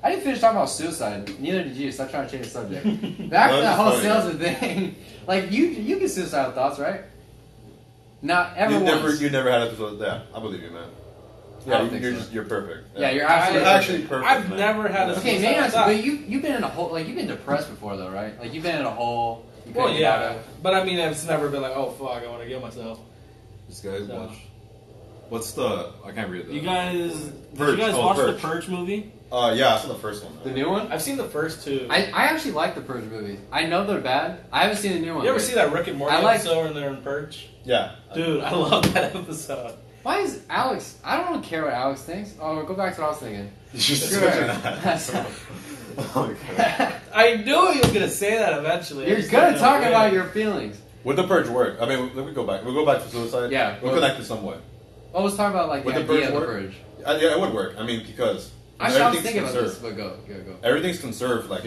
I didn't finish talking about suicide. Neither did you. Stop trying to change the subject. Back to Well, that whole that's funny, salesman thing. Like you get suicidal thoughts, right? Not ever once. You never had a episode. Yeah, I believe you, man. I Yeah, don't think so. you're perfect. Yeah, you're You're absolutely actually perfect. I've man. never had a Okay, suicide maybe not. thought. But you've been in a hole. Like you've been depressed before, though, right? Like you've been in a hole. You Well, couldn't get out yeah, of. but I mean, it's never been like, oh fuck, I want to kill myself. This guy's So. watch. What's the? I can't read that. You guys, did Purge. you guys Oh, watch Purge. the Purge movie? Yeah, I saw the first one. The new one? I've seen the first two. I actually like the Purge movies. I know they're bad. I haven't seen the new one. You ever yet. see that Rick and Morty I like- episode when they're in Purge? Yeah. Dude, I love that episode. Why is Alex? I don't care what Alex thinks. Oh, go back to what I was thinking. You should Screw switch it. it. Oh my god. I knew he was gonna say that eventually. I You're just good didn't at know talking when. about your feelings. Would the purge work? I mean, let me go back. We'll go back to suicide. Yeah, We'll well- connect it somewhat. I was talking about like the Would the idea Purge of the work? Purge. Yeah, it would work. I mean, because Actually, I was everything's thinking about this, conserved. but go. Everything's conserved. Like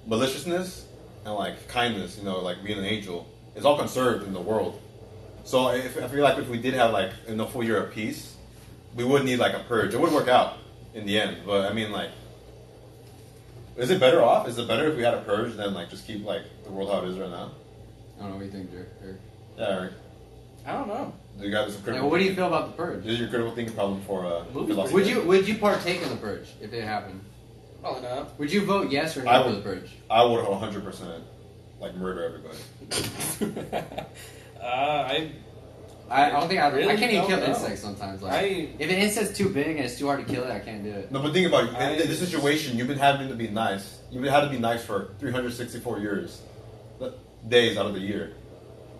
maliciousness and like kindness. Like being an angel. It's all conserved in the world. So I feel like if we did have like a full year of peace, we would need like a purge. It would work out in the end. But I mean, like, is it better off? Is it better if we had a purge than like just keep like the world how it is right now? I don't know what you think, Eric. Yeah, Eric. I don't know. You got this Like, critical. what do you feel about the Purge? This is your critical thinking problem for Movie philosophy. Would you partake in the Purge if it happened? Probably not. Would you vote yes or I no for would. the Purge? I would 100% like murder everybody. I don't think I Really can't even don't kill know. insects sometimes. Like, I if an insect's too big and it's too hard to kill it, I can't do it. No, but think about it. I- In this situation, you've been having to be nice. You've been having to be nice for 364 years, days out of the year.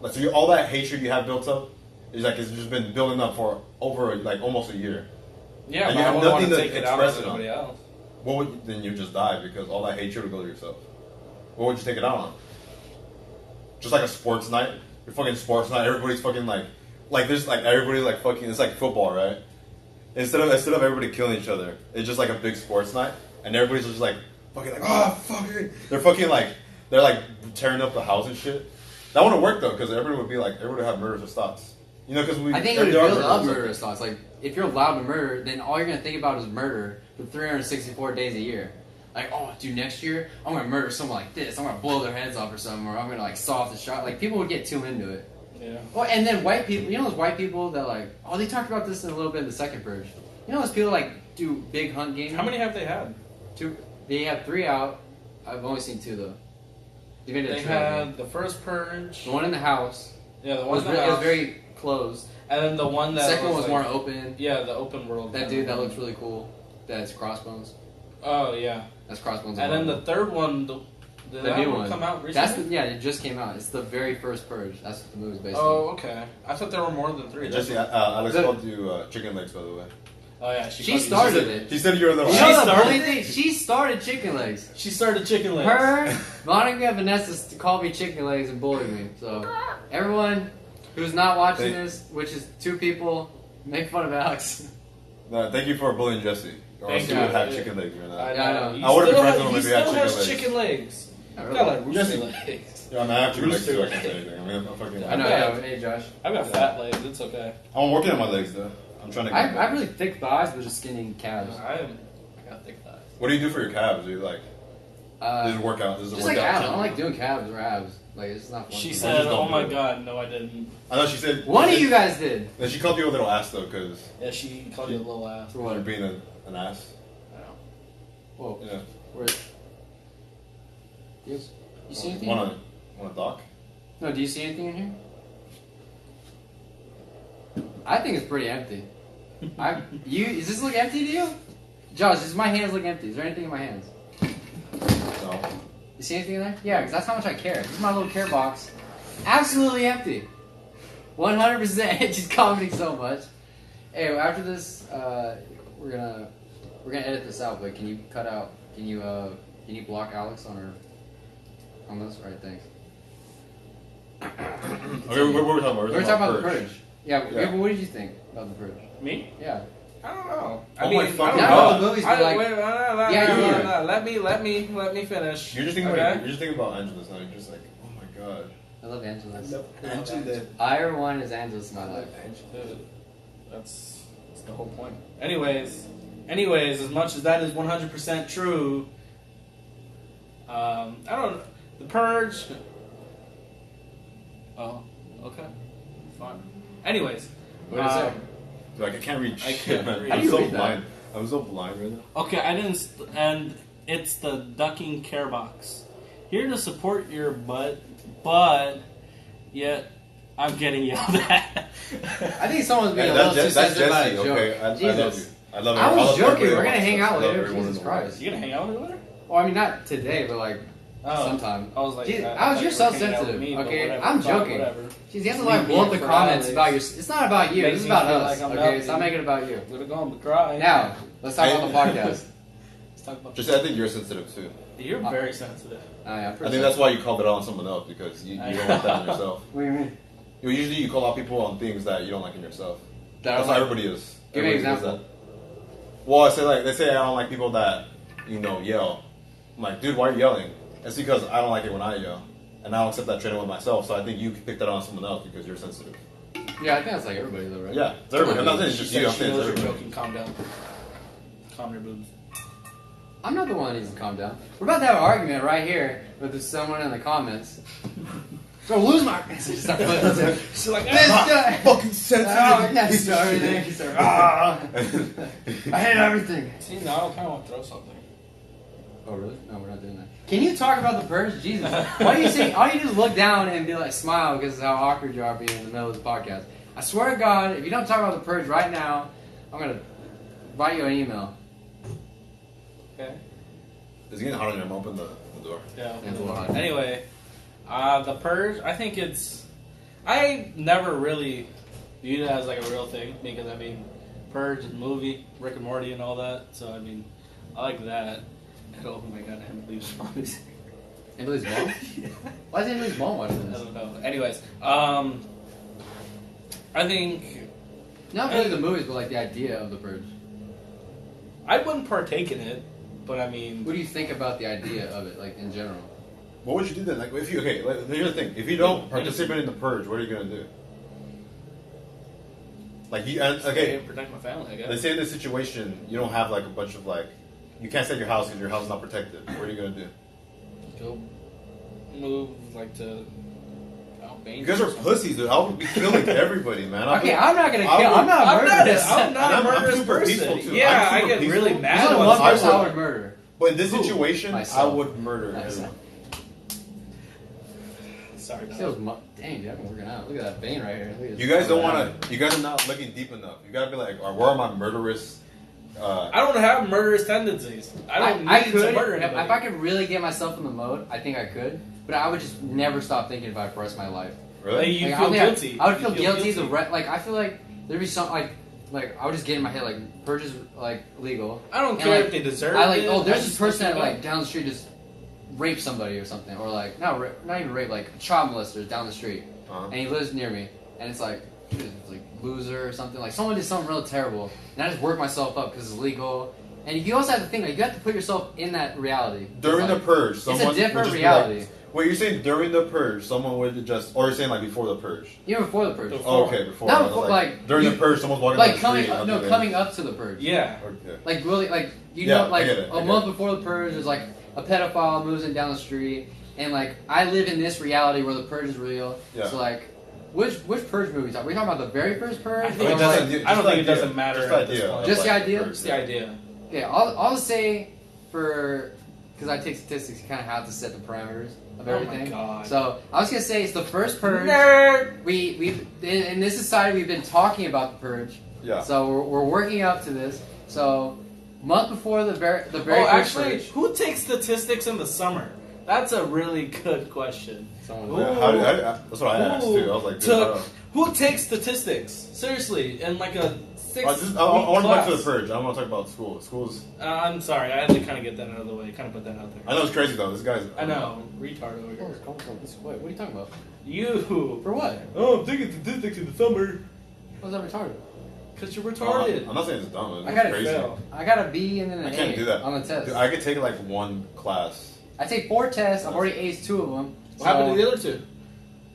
Like, so all that hatred you have built up is like it's just been building up for over like almost a year. yeah, And but you I have wouldn't want nothing to to take it out on express it on. anybody else. What would then you just die because all that hatred would go to yourself? What would you take it out on? Just like a sports night. Your fucking sports night. Everybody's fucking like there's like everybody's like fucking. It's like football, right? Instead of everybody killing each other, it's just like a big sports night, and everybody's just like fucking like fucking. They're fucking like they're like tearing up the house and shit. That wouldn't work though, because everybody would be like everybody would have murderous thoughts. Because we. I think it would there are build up murderers. murderous thoughts. Like, if you're allowed to murder, then all you're gonna think about is murder for 364 days a year. Like, oh, dude, next year I'm gonna murder someone like this. I'm gonna blow their heads off or something, or I'm gonna like saw off the shot. Like, people would get too into it. Yeah. Oh, and then white people, you know those white people that like, oh, they talked about this in a little bit in the second Purge. You know those people like do big hunt games? How many have they had? Two. They have 3 out. I've only seen 2 though. You've been to the They trailer. had the first Purge. The one in the house. Yeah, the It one was, in the it was house. very closed. And then the one The that second one was like, more open. Yeah, the open world. That kind dude of that one. looks really cool. That's Crossbones. Oh yeah. That's Crossbones. And then the third one, did the that new one one come out That's recently? it just came out. It's the very first Purge. That's what the movie's based Oh, on. okay. I thought there were more than 3. Jesse, That's- Alex The- called you chicken legs, by the way. oh yeah, She called you- started it. She said you're a little. You She know the started funny it? thing? She started chicken legs. She started chicken legs. Her, Monica, and Vanessa called me chicken legs and bullied me. So everyone who's not watching this, which is 2 people, make fun of Alex. No, thank you for bullying Jesse. Or Thank else you you. would have chicken legs right now. I Yeah, I know. know. You I would've still been friends have- with him if he he had still chicken has legs. chicken legs. Not I've really. got like rooster Jesse. legs. Yeah, I mean, I have chicken legs Rooster too. I can't say legs. anything. I mean, I'm fucking. I know, yeah. Hey, Josh. I've got fat legs. It's okay. I'm working on my legs though. I'm trying to. I Get have really thick thighs, but just skinny calves. I got thick thighs. What do you do for your calves? Do you like? This is a workout. This is a Just like workout. abs. I don't like doing calves or abs. Like, it's not fun. She for me. said, just don't "Oh my do it. god, no, I didn't." I know she said. One of you guys did. Then she called you a little ass though, because Yeah, she called you a little ass. For you're what? being an ass. I know. Whoa. Yeah. Where? You see anything? Want to dock? No, do you see anything in here? I think it's pretty empty. Does this look empty to you? Josh, does my hands look empty? Is there anything in my hands? No. You see anything in there? Yeah, because that's how much I care. This is my little care box. Absolutely empty. 100%. Just commenting so much. Hey, after this, we're gonna edit this out. But can you cut out? Can you block Alex on this? All right, thanks. Okay, what were we talking about? We were talking about the Purge. Yeah, Yeah. what did you think about the Purge? Me? Yeah. I don't know. Oh my fucking Not God. about the movies, but like, No. Let me finish. You're just thinking okay? about you're just thinking about Angelus now. You're just like, oh my god. I love Angelus. Angelus. Higher one is Angelus in my life. That's the whole point. Anyways, as much as that is 100% true, I don't. The Purge. Oh, okay, fine. Anyways, What is it? Like I can't read I shit, can't man. read. How do I'm you so read that? blind. I'm so blind right now. okay, I didn't, and it's the ducking care box. Here to support your butt, but yet I'm getting yelled at. I think someone's being a little too sensitive about a joke. Okay, I love Jesus. you. I love I was love joking. everybody We're gonna that hang wants out us. I love later. everyone Jesus in the world. Christ. You gonna hang out with her later? Well, I mean, not today, but like sometime. I was like, Jesus, I I was thought you're you so were hanging out with sensitive. me, but Okay, whatever, I'm fine, joking. Whatever. Jeez, you have to like Leave blow up me the for comments Alex. about your. It's not about you. Makes This is me about feel us. like I'm Okay, nothing. stop making it about you. I'm gonna go home and cry. Now, let's talk about the podcast. Let's talk about. Just I think you're sensitive too. You're very sensitive. Yeah, I think that's why you called it out on someone else because you don't like that in yourself. What do you mean? Usually you call out people on things that you don't like in yourself. That That's I how like. everybody is. Give me an Everybody does example. that. Well, I say like they say I don't like people that yell. I'm like, dude, why are you yelling? It's because I don't like it when I yell, and I don't accept that training with myself. So I think you can pick that on someone else because you're sensitive. Yeah, I think that's like everybody though, right? Yeah, it's everybody. I'm not saying it's just you. I'm She saying it's knows you're everybody. joking. Calm down. Calm your boobs. I'm not the one that needs to calm down. We're about to have an argument right here with someone in the comments. Gonna lose my. She's like, She's like, this guy. Fucking sensitive. Oh, yes, everything. I hate everything. see, now I kind of want to throw something. Oh really? No, we're not doing that. Can you talk about the Purge? Jesus. Why do you say? All you do is look down and be like, smile because of how awkward you are being in the middle of the podcast. I swear to God, if you don't talk about the Purge right now, I'm gonna write you an email. Okay. It's getting hot on your mom. Open the door. Yeah. Yeah, it's a little hot. Anyway, the Purge. I think it's. I never really viewed it as like a real thing because I mean, Purge is a movie, Rick and Morty, and all that. So I mean, I like that. And, oh my God, I haven't believed this. Emily's mom? Why is Emily's mom watching I this? don't know. Anyways, I think Not really the movies, but like the idea of the Purge. I wouldn't partake in it, but I mean, What do you think about the idea of it, like in general? What would you do then? Like, if you like, here's the thing: if you don't participate in the purge, what are you gonna do? Like, protect my family. I guess. let's say in this situation you don't have like a bunch of like, you can't stay at your house because your house is not protected. What are you gonna do? Go move like to Albania. You guys are pussies, dude. I would be killing everybody, man. Okay, I'm not gonna kill. I would- I'm not I'm not, murderous. I'm not a I'm murderous super person. peaceful, too. Yeah, I'm I super get really peaceful. mad. There's only when one person I would- would murder. But in this Who? situation, Myself. I would murder Myself. everyone. Sorry, dog. Feels dang, dude, I've been working out. Look at that vein right here. Look at this. You guys don't want to. You guys are not looking deep enough. You gotta be like, where are my murderous? I don't have murderous tendencies. I don't I need could, to murder if anybody. I could really get myself in the mode, I think I could. But I would just never stop thinking about it for the rest of my life. Really? Like, you Like, feel I think guilty. I would You feel guilty. Like I feel like there'd be some like I would just get in my head like purge is like legal. I don't And, care like, if they deserve I like it. oh there's I this just person that think like down the street just raped somebody or something or like not even rape like child molester down the street and he lives near me and it's like loser or something like someone did something real terrible and I just work myself up because it's legal. And you also have to think like you have to put yourself in that reality. During It's the purge, someone it's a different would just be reality. Like, wait, you're saying during the purge, someone would just, or you're saying like before the purge? Even before the purge. Oh, okay, before. Not I was before, like, during you- the purge, someone's walking Like down coming the street. no coming up to the purge. Yeah. Okay. Like really like you Yeah, know I like get it, I a get month it. before the purge there's like a pedophile moves in down the street and like I live in this reality where the purge is real. Yeah. So like which purge movies are we talking about the very first purge? I think Or, it like- doesn't- I don't think it doesn't matter Just at the this idea. point. Just the idea? It's the idea. Yeah, I'll say for because I take statistics, you kind of have to set the parameters of Oh my everything. God. So I was gonna say it's the first purge. Nerd. We in this society we've been talking about the purge. Yeah. So we're working up to this. So month before the very Oh, first actually, purge. who takes statistics in the summer? That's a really good question. Someone That's what I asked too. I was like, dude, Who takes statistics? Seriously, in like a I want to go back to the purge. I don't want to talk about school. School's. I'm sorry, I had to kind of get that out of the way. Kind of put that out there. I know it's crazy though. This guy's. I know, retard over here. What are you talking about? You. For what? Oh, I'm taking statistics in the summer. How's that retarded? Because you're retarded. I'm not saying it's dumb. It's I got a crazy. fail. I got a B and then an I can't A do that on the test. Dude, I could take like one class. I take 4 tests. I've already aced 2 of them. What happened to the other 2?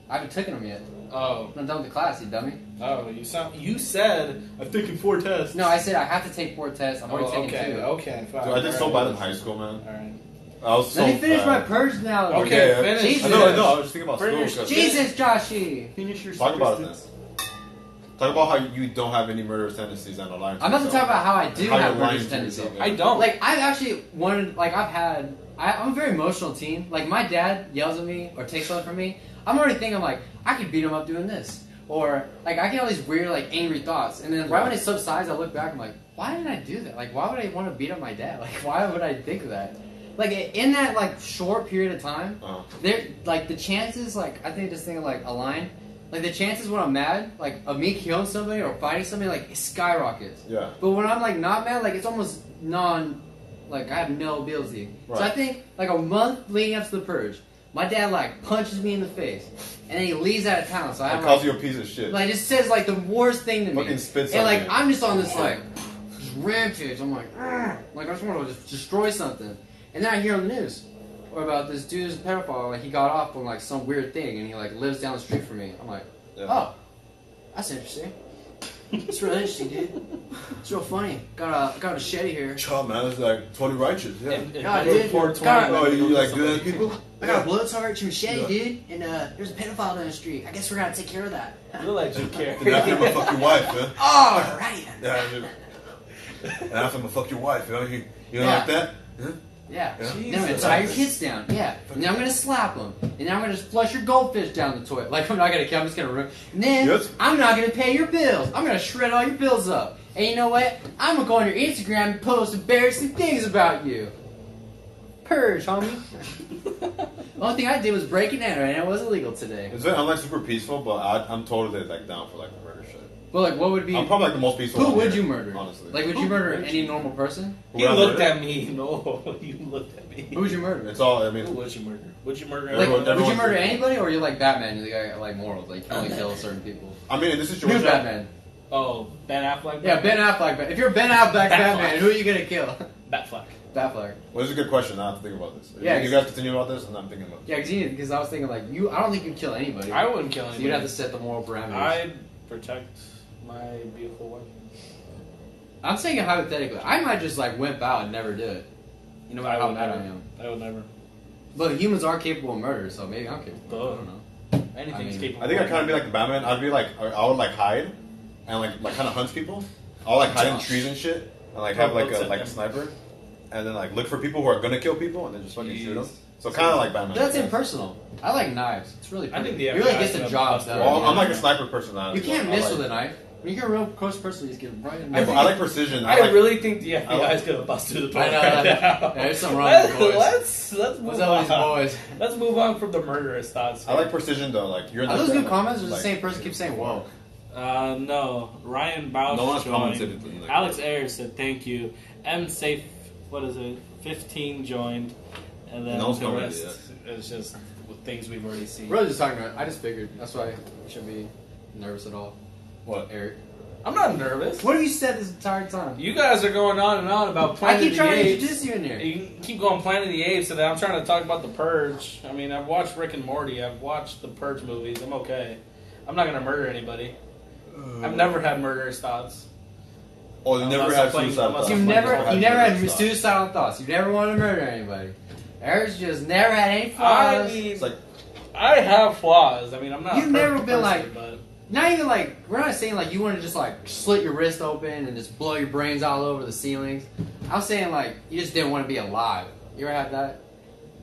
I haven't taken them yet. Oh. I'm not done with the class, you dummy. Oh, you said I've taken 4 tests. No, I said I have to take 4 tests. I've already taken 2. Okay, fine. Dude, I did so bad in high school, man. Alright. I was so Let me finish bad. my purge now. Okay, Okay, finish. Jesus. I know. I was just thinking about Finish. school. 'Cause- Jesus, Joshy. Finish your Talk about it statistics. Talk about how you don't have any murderous tendencies and are lying. I'm about to talk about how I do How have you're lying murderous to tendencies. yourself, I don't. Like, I've actually wanted, like, I'm a very emotional teen. Like, my dad yells at me or takes something from me. I'm already thinking, like, I could beat him up doing this. Or, like, I get all these weird, like, angry thoughts. And then right when it subsides, I look back, I'm like, why did I do that? Like, why would I want to beat up my dad? Like, why would I think of that? Like, in that, like, short period of time, there, like, the chances, like, I think just think of, like, a line. Like, the chances when I'm mad, like, of me killing somebody or fighting somebody, like, it skyrockets. Yeah. But when I'm, like, not mad, like, it's almost like, I have no ability. Right. So I think, like, a month leading up to the purge, my dad, like, punches me in the face. And then he leaves out of town. So I have, calls you a piece of shit. like, just says, like, the worst thing to me. Fucking spits and, on like, you. I'm just on this, like, just rampage. I'm like, "Argh." Like, I just want to just destroy something. And then I hear on the news about this dude's a pedophile. Like, he got off on, like, some weird thing. And he, like, lives down the street from me. I'm like, oh, that's interesting. It's real interesting, dude. It's real funny. Got a machete here. Child, man, it's like totally righteous. Yeah. God, dude. Oh, you like doing that, people? I got a blowtorch and machete, dude. And there's a pedophile down the street. I guess we're gonna take care of that. You like Jim Carrey. And after I'm gonna fuck your wife, man. Alright. Yeah, dude. And after I'm gonna fuck your wife, you know? You don't Yeah. like that? Huh? Yeah. Jesus. Then I'm gonna tie your kids down. Yeah. And then I'm gonna slap them. And then I'm gonna just flush your goldfish down the toilet. Like, I'm not gonna kill. I'm just gonna rip. And then Yes. I'm not gonna pay your bills. I'm gonna shred all your bills up. And you know what? I'm gonna go on your Instagram and post embarrassing things about you. Purge, homie. The only thing I did was break and enter, and it was illegal today. I'm like super peaceful, but I'm totally like down for like murder shit. But like, what would be? I'm probably like the most peaceful. Who one would here, you murder? Honestly. Like, would you murder any normal person? Who You would I looked murder? at me. No, you looked at me. Who would you murder? It's all. I Who mean, would you murder? Would you murder Like, everyone? would you everyone's murder different. anybody, or you're like Batman? You're the guy like morals, like you can only kill certain people. I mean, in this New situation, Batman. Oh, Ben Affleck? Yeah, Ben Affleck. If you're Ben Affleck, Batfleck. Batman, who are you gonna kill? Batfleck. Batfleck. well, this is a good question. I have to think about this. Yeah, you guys continue about this, and I'm thinking about. Yeah, because I was thinking like you. I don't think you'd kill anybody. I wouldn't kill So anybody. you'd have to set the moral parameters. I'd protect my beautiful wife. I'm saying it hypothetically. I might just like wimp out and never do it. You know I how would mad I never. am. I would never. But humans are capable of murder, so maybe I'm capable. Duh. I don't know. Anything's I mean, capable. I think I'd kind of be like the Batman. I'd be like, I would like hide, and like kind of hunt people. I'll like hide in trees and shit, and like have like a sniper, and then like look for people who are gonna kill people, and then just fucking shoot them. So kind of like Batman. But that's impersonal. I like knives. It's really I pretty. think the it really FBI gets should the have job busted done. it. Well, I'm like a sniper personality. You can't I miss like, with a knife. When you get real close person, you just get right in I there. like precision. I like, really think the FBI like- is gonna bust through the I door know, right that- now. yeah, there's something wrong with the boys. Let's move What's up with these on. boys? Let's move on from the murderous thoughts. I like precision though. Like you're. Are those good comments, or the like- same person keeps saying "whoa"? No. Ryan Bausch No one's joined. commented. Like, Alex Ayers said thank you. M Safe, what is it? 15 joined, and then No one's the commented, rest is just things we've already seen. We're just talking about. I just figured. That's why you shouldn't be nervous at all. What? Eric? I'm not nervous. What have you said this entire time? You guys are going on and on about I Planet keep of trying the to Apes. introduce you in here. You keep going Planet of the Apes, and then I'm trying to talk about The Purge. I mean, I've watched Rick and Morty. I've watched the Purge movies. I'm okay. I'm not going to murder anybody. I've never had murderous thoughts. Oh, you never had suicidal thoughts. You Unless never had murderous thoughts. suicidal thoughts. You never wanted to murder anybody. Eric's just never had any I flaws. mean, It's like I have flaws. I mean, I'm not. You've a never perfect been person, like- but Not even like we're not saying like you want to just like slit your wrist open and just blow your brains all over the ceilings. I'm saying like you just didn't want to be alive. You ever had that?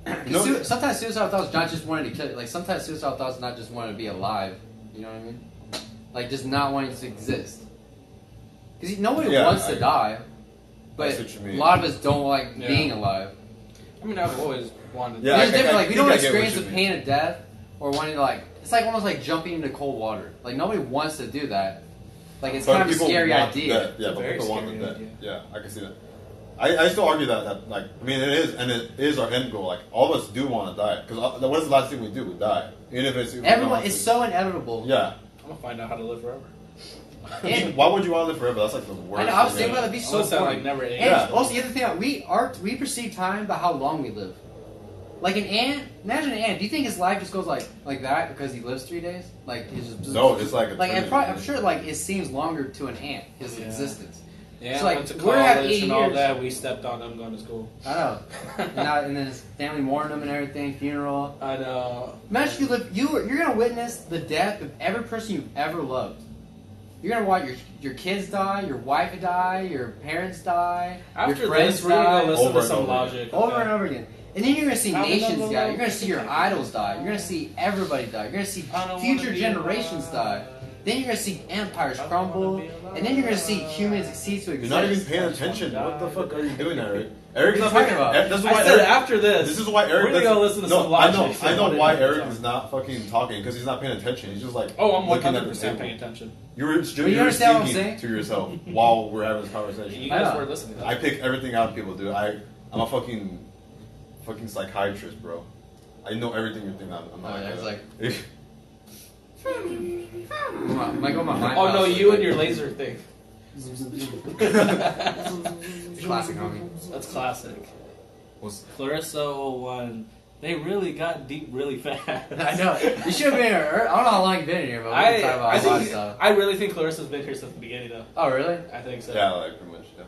'Cause No. sometimes suicidal thoughts not just wanting to kill. Like sometimes suicidal thoughts not just wanting to be alive. You know what I mean? Like just not wanting to exist. Because nobody Yeah, wants to die, I but see what you a mean. lot of us don't like Yeah. being alive. I mean, I've always wanted. Yeah, There's a difference. Like we think don't I get what experience you the mean. pain of death or wanting to like. It's like almost like jumping into cold water. Like nobody wants to do that. Like it's But kind of a people scary want idea. that. Yeah, It's a but very people want scary that. idea. Yeah, I can see that. I still argue that like I mean it is our end goal. Like all of us do want to die because what is the last thing we do? We die. Even if it's Everyone, it's so inevitable. Yeah. I'm gonna find out how to live forever. And- Why would you want to live forever? That's like the worst. I know. I was thing thinking about ever. that'd be so Unless that, boring. like, never age. And Yeah. also the other thing, we perceive time by how long we live. Like an ant. Imagine an ant. Do you think his life just goes like that because he lives 3 days? Like he's just No, it's like I'm sure like it seems longer to an ant his Yeah. existence. Yeah, So, like, went to we're at college 80 and all years. that. We stepped on them going to school. I know. And then his family mourned him and everything, funeral. I know. Imagine you're gonna witness the death of every person you've ever loved. You're gonna watch your kids die, your wife die, your parents die, After your friends this, we're gonna die, go listen Over to and some over logic. over okay? and over again. And then you're gonna see I don't nations know, die. You're gonna see your idols die. You're gonna see everybody die. You're gonna see I don't future wanna be generations alive. die. Then you're gonna see empires I don't crumble, wanna be alive. and then you're gonna see humans cease to You're exist. not even paying attention. What the fuck are you doing, Eric? Eric? What are you talking about? This is I why said Eric, after this. This is why Eric. We're gonna go listen to some logic. I know What why did he Eric talk? is not fucking talking because he's not paying attention. He's just like Oh, I'm looking at the 100% table. paying attention. You're you understand what I'm speaking saying? to yourself while we're having this You conversation. I guys know. were listening. I pick everything out of people, dude. I'm a fucking psychiatrist, bro. I know everything you're thinking. I'm not. Oh, yeah, it's like- like. Might go my mind. Oh no, house. you and your laser thing. Classic, homie. That's classic. What's- Clarissa 01. They really got deep really fast. I know. You should have been here. I don't know how long you've been here, but we can talk about I a lot of think stuff. I really think Clarissa's been here since the beginning though. Oh, really? I think so. Yeah, like pretty much. Yeah.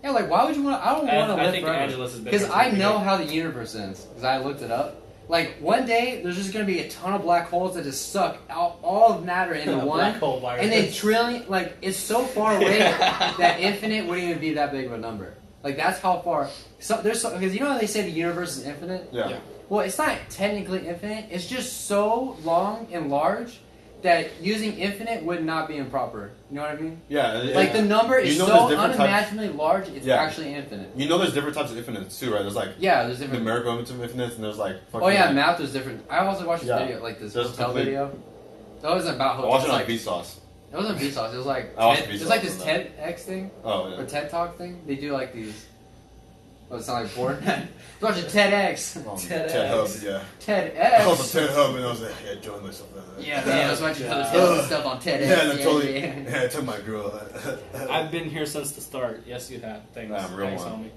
Yeah, like why would you want? I don't And want to I live think forever. Angela's has been Because here I since the know beginning. how the universe ends. Because I looked it up. Like one day, there's just gonna be a ton of black holes that just suck out all of matter into A one, black hole virus. and then trillion. Like it's so far away that infinite wouldn't even be that big of a number. Like that's how far. So there's because you know how they say the universe is infinite. Yeah. Yeah. Well, it's not technically infinite. It's just so long and large that using infinite would not be improper. You know what I mean? Yeah. and- Like the number You is know so there's different types- unimaginably large, it's Yeah. actually infinite. You know, there's different types of infinites too, right? There's like Yeah, there's different. numerical infinites, and there's like. Oh fucking, yeah, like, math is different. I also watched this Yeah. video, like this There's hotel complete- video. That wasn't about I hotels. watched it on like, Vsauce. it wasn't Vsauce. It was like I watched TED, it was Vsauce like this on that. TEDx thing Oh or yeah. TED Talk thing. They do like these. Oh, it sounds like porn. Watch a TEDx. TED TEDx. Hub, yeah. I was TEDx. on TED Hub and I was like, yeah, join myself. Yeah, man, I was watching Yeah. hotels and stuff on TEDx. Yeah, and I totally. yeah. Yeah, I took my girl. I've been here since the start. Yes, you have. Thanks. I'm real Thanks, one. homie.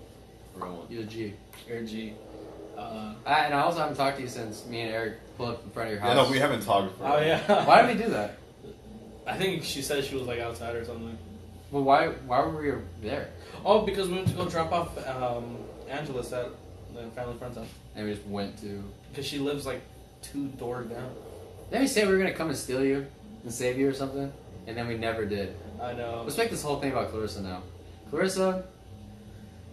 Real one. You're a G. You're a G. And I also haven't talked to you since me and Eric pulled up in front of your house. Yeah, no, we haven't talked for. Oh yeah. Why did we do that? I think she said she was like outside or something. Well, why were we there? Oh, because we went to go drop off Angela's at the family friend's house. And we just went to. Because she lives like 2 doors down. Then we said we were gonna come and steal you and save you or something, and then we never did. I know. Let's make this whole thing about Clarissa now. Clarissa.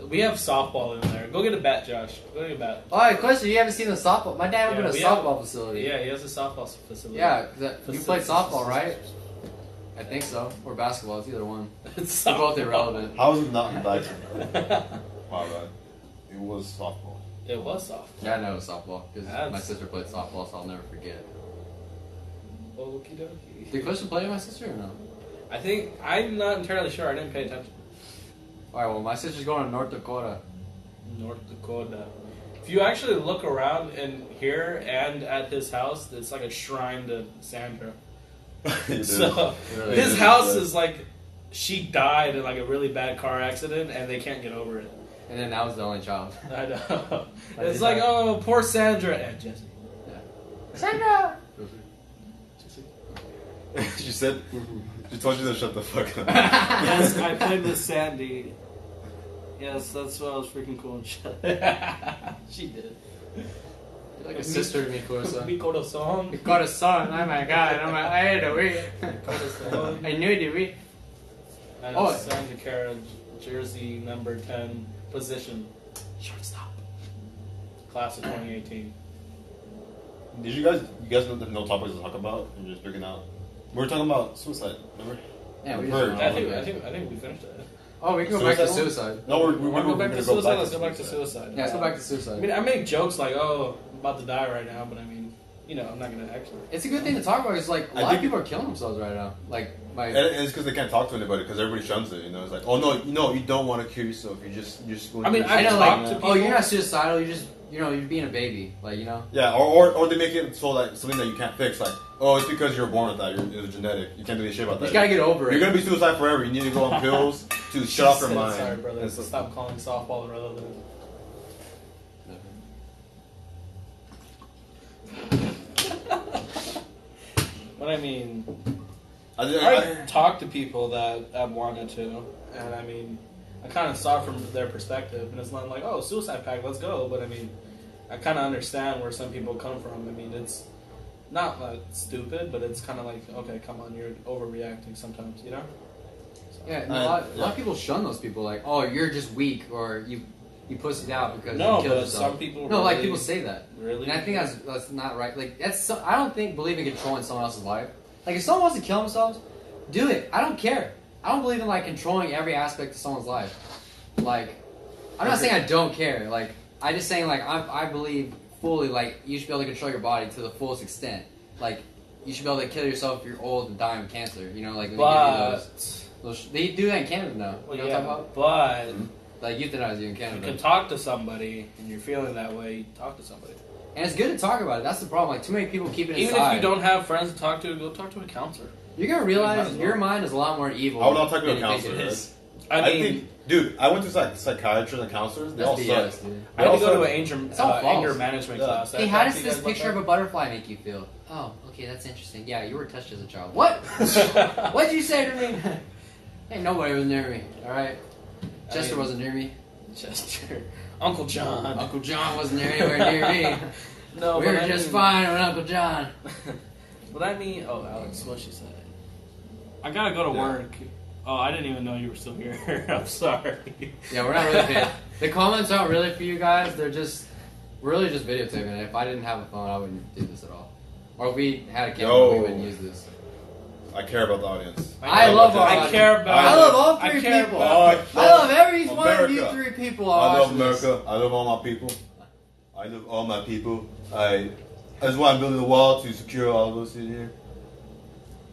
We have softball in there. Go get a bat, Josh. Go get a bat. Oh, right, Clarissa, you haven't seen the softball. My dad opened a we have- softball facility. Yeah, he has a softball facility. Yeah, 'cause you played softball, right? I think so. Or basketball. It's either one. It's They're both softball. irrelevant. How is it not invited? Wow, man. It was softball. It was softball. Yeah, I know it was softball because That's- my sister played softball, so I'll never forget. Okie dokie. Did Clarissa play with my sister or no? I think, I'm not entirely sure. I didn't pay attention. All right. Well, my sister's going to North Dakota. North Dakota. If you actually look around in here and at his house, it's like a shrine to Sandra. You So Really? his It house is. is like she died in like a really bad car accident, and they can't get over it. And then I was the only child. I know. Like, It's like, oh, poor Sandra and Jesse. Sandra. She said. She told you to shut the fuck up. Yes, I played with Sandy. Yes, that's why I was freaking cool and shit. She did. You're like a sister to me, Clarissa. We got a song. You got a son. Oh my god. I had to wait. Got a song. I knew it. We. And Oh. Sandra Cara, jersey number 10, position, shortstop. Class of 2018. Did you guys know that no topics to talk about? You're just picking out. We were talking about suicide. Remember? Yeah, we Verge. just I think we finished it. Oh, we can go back to suicide. No, we're Want to go back to suicide? Let's go back to suicide. Yeah, let's go back to suicide. I mean, I make jokes like, "Oh, I'm about to die right now," but I mean, you know, I'm not gonna actually. It's a good thing to talk about. It's like a lot of people are killing themselves right now. Like and it's because they can't talk to anybody because everybody shuns it. You know, it's like, oh no, you don't want to kill yourself. You're just going. I mean, I know, talk like, to people. oh, you're not suicidal. You're just, you're being a baby. Like, Yeah, or they make it so like something that you can't fix. Like, oh, it's because you're born with that. It's genetic. You can't do any shit about that. You gotta get over it. You're gonna be suicide forever. You need to go on pills to shut off your mind. Sorry, brother. Stop calling softball irrelevant. But I mean, I talked to people that wanted to, and I mean, I kind of saw it from their perspective, and it's not like, oh, suicide pact, let's go. But I mean, I kind of understand where some people come from. I mean, it's not like stupid, but it's kind of like, okay, come on, you're overreacting sometimes, you know? So, Yeah, a lot of people shun those people. Like, oh, you're just weak, or you pussied out because no, you killed but yourself. some people No, really, like people say that. Really? And I think that's not right. Like I don't believe in controlling someone else's life. Like if someone wants to kill themselves, do it. I don't care. I don't believe in like controlling every aspect of someone's life. Like I'm not saying I don't care. Like I just saying like I believe fully like you should be able to control your body to the fullest extent. Like you should be able to kill yourself if you're old and dying of cancer. You know, like when they give you those they do that in Canada now. Well, you know what I'm talking about? But Like euthanize you in Canada. you can talk to somebody and you're feeling that way, talk to somebody. And it's good to talk about it. That's the problem. Like too many people keep it Even inside. if you don't have friends to talk to, go talk to a counselor. You're gonna realize well. your mind is a lot more evil. I would not talk to a than you think counselor. it is. I mean, think, dude, I went to psychiatrists and counselors. They all That's suck. BS, dude. I had to They go all to an It's all false. anger management class. Hey, how does this picture of a butterfly make you feel? Oh, okay, that's interesting. Yeah, you were touched as a child. What? What'd you say to me? Hey, nobody was near me. All right, Chester wasn't near me. Chester, Uncle John. Uncle John wasn't there anywhere near me. No, we were just fine with Uncle John. But I mean, oh, Alex, what she said. I gotta go to work. Oh, I didn't even know you were still here. I'm sorry. Yeah, we're not really paid. The comments aren't really for you guys. We're really just videotaping it. If I didn't have a phone, I wouldn't do this at all. Or if we had a camera, we wouldn't use this. I care about the audience. I love our I audience. care about. I love all I three care people. about- I love every one of you America. three people. I love watching this. America. I love all my people. I love all my people. That's why I'm building the wall to secure all of us in here.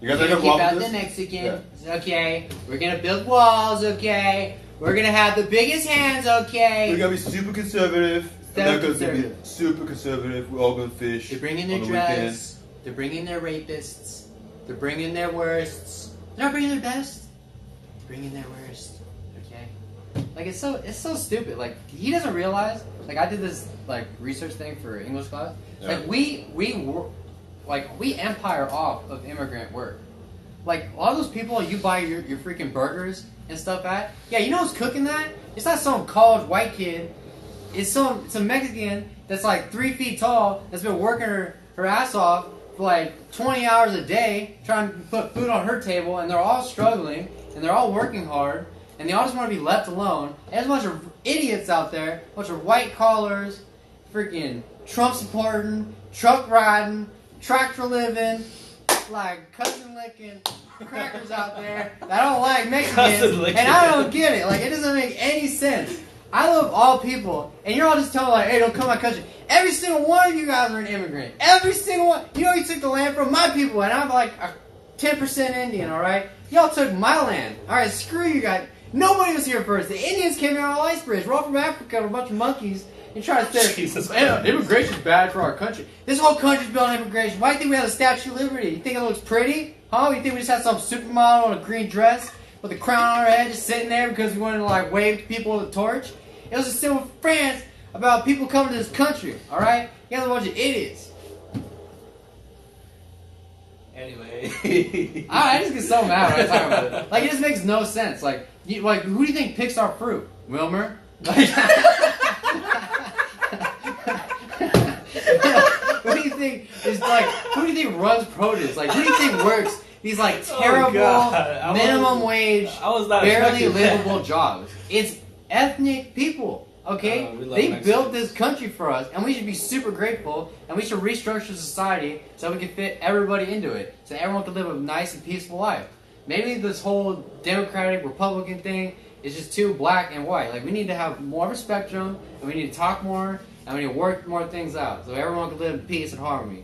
You guys We're ever gonna keep walk out with the this? Mexicans, okay? We're gonna build walls, okay? We're gonna have the biggest hands, okay? We're gonna be super conservative. So America's gonna be conservative. super conservative. We're all gonna fish. They're bringing on their the drugs. weekends. They're bringing their rapists. They're bringing their worsts. They're not bringing their best. They're bringing their worst. Okay. Like it's so stupid. Like he doesn't realize. Like I did this like research thing for English class. Yeah. Like we empire off of immigrant work. Like a lot of those people you buy your freaking burgers and stuff at. Yeah, you know who's cooking that? It's not some college white kid. It's a Mexican that's like 3 feet tall that's been working her ass off for like 20 hours a day trying to put food on her table, and they're all struggling and they're all working hard and they all just want to be left alone. And there's a bunch of idiots out there, a bunch of white collars, freaking Trump supporting, truck riding, tractor living, like cousin licking crackers out there that don't like Mexicans, and I don't get it. Like it doesn't make any sense. I love all people, and you're all just telling like, hey, don't come to my country. Every single one of you guys are an immigrant. Every single one. You know you took the land from my people, and I'm like a 10% Indian, alright? Y'all took my land. Alright, screw you guys. Nobody was here first. The Indians came here on Ice Bridge. We're all from Africa, we're a bunch of monkeys. And try to say, immigration's bad for our country. This whole country's built on immigration. Why do you think we have the Statue of Liberty? You think it looks pretty? Huh? You think we just had some supermodel in a green dress with a crown on our head just sitting there because we wanted to like wave to people with a torch? It was a symbol for France about people coming to this country, alright? You guys are a bunch of idiots. Anyway. I just get so mad when I talk about it. Like, it just makes no sense. Like, who do you think picks our fruit? Wilmer? Like, who do you think is like? Who do you think runs produce? Like, who do you think works these like terrible minimum wage, barely livable jobs? It's ethnic people. Okay, they built this country for us, and we should be super grateful. And we should restructure society so we can fit everybody into it, so everyone can live a nice and peaceful life. Maybe this whole Democratic Republican thing it's just too black and white. Like we need to have more of a spectrum, and we need to talk more, and we need to work more things out, so everyone can live in peace and harmony.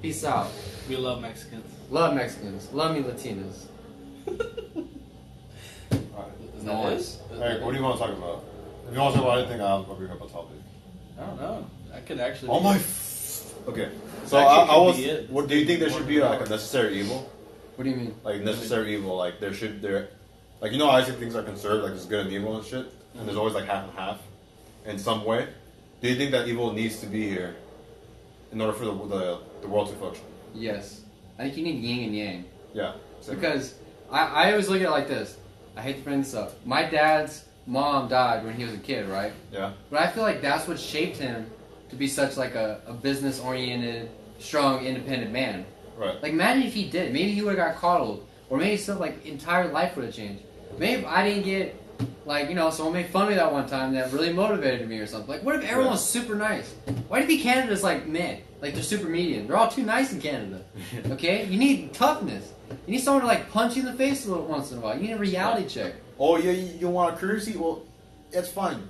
Peace out. We love Mexicans. Love Mexicans. Love me Latinas. Is that Nice. it? Eric, what do you want to talk about? If you want to talk about anything, I'll bring up a topic. I don't know. I could actually. Oh my. Okay. So That I could was. be it. What do you think there should be like a necessary evil? What do you mean? Like necessary evil, like like you know, I think things are conserved, like there's good and evil and shit, and there's always like half and half, in some way. Do you think that evil needs to be here, in order for the world to function? Yes. I think you need yin and yang. Yeah. Same. Because I always look at it like this. I hate to bring this up. My dad's mom died when he was a kid, right? Yeah. But I feel like that's what shaped him to be such like a business-oriented, strong, independent man. Right. Like imagine if he did. Maybe he would have got coddled. Or maybe some like entire life would have changed. Maybe if I didn't get like, you know, someone made fun of me that one time that really motivated me or something. Like what if everyone was super nice? Why do you think Canada's like meh? Like they're super medium. They're all too nice in Canada. Okay? You need toughness. You need someone to like punch you in the face a little once in a while. You need a reality check. Oh yeah, you want a currency? Well, it's fine.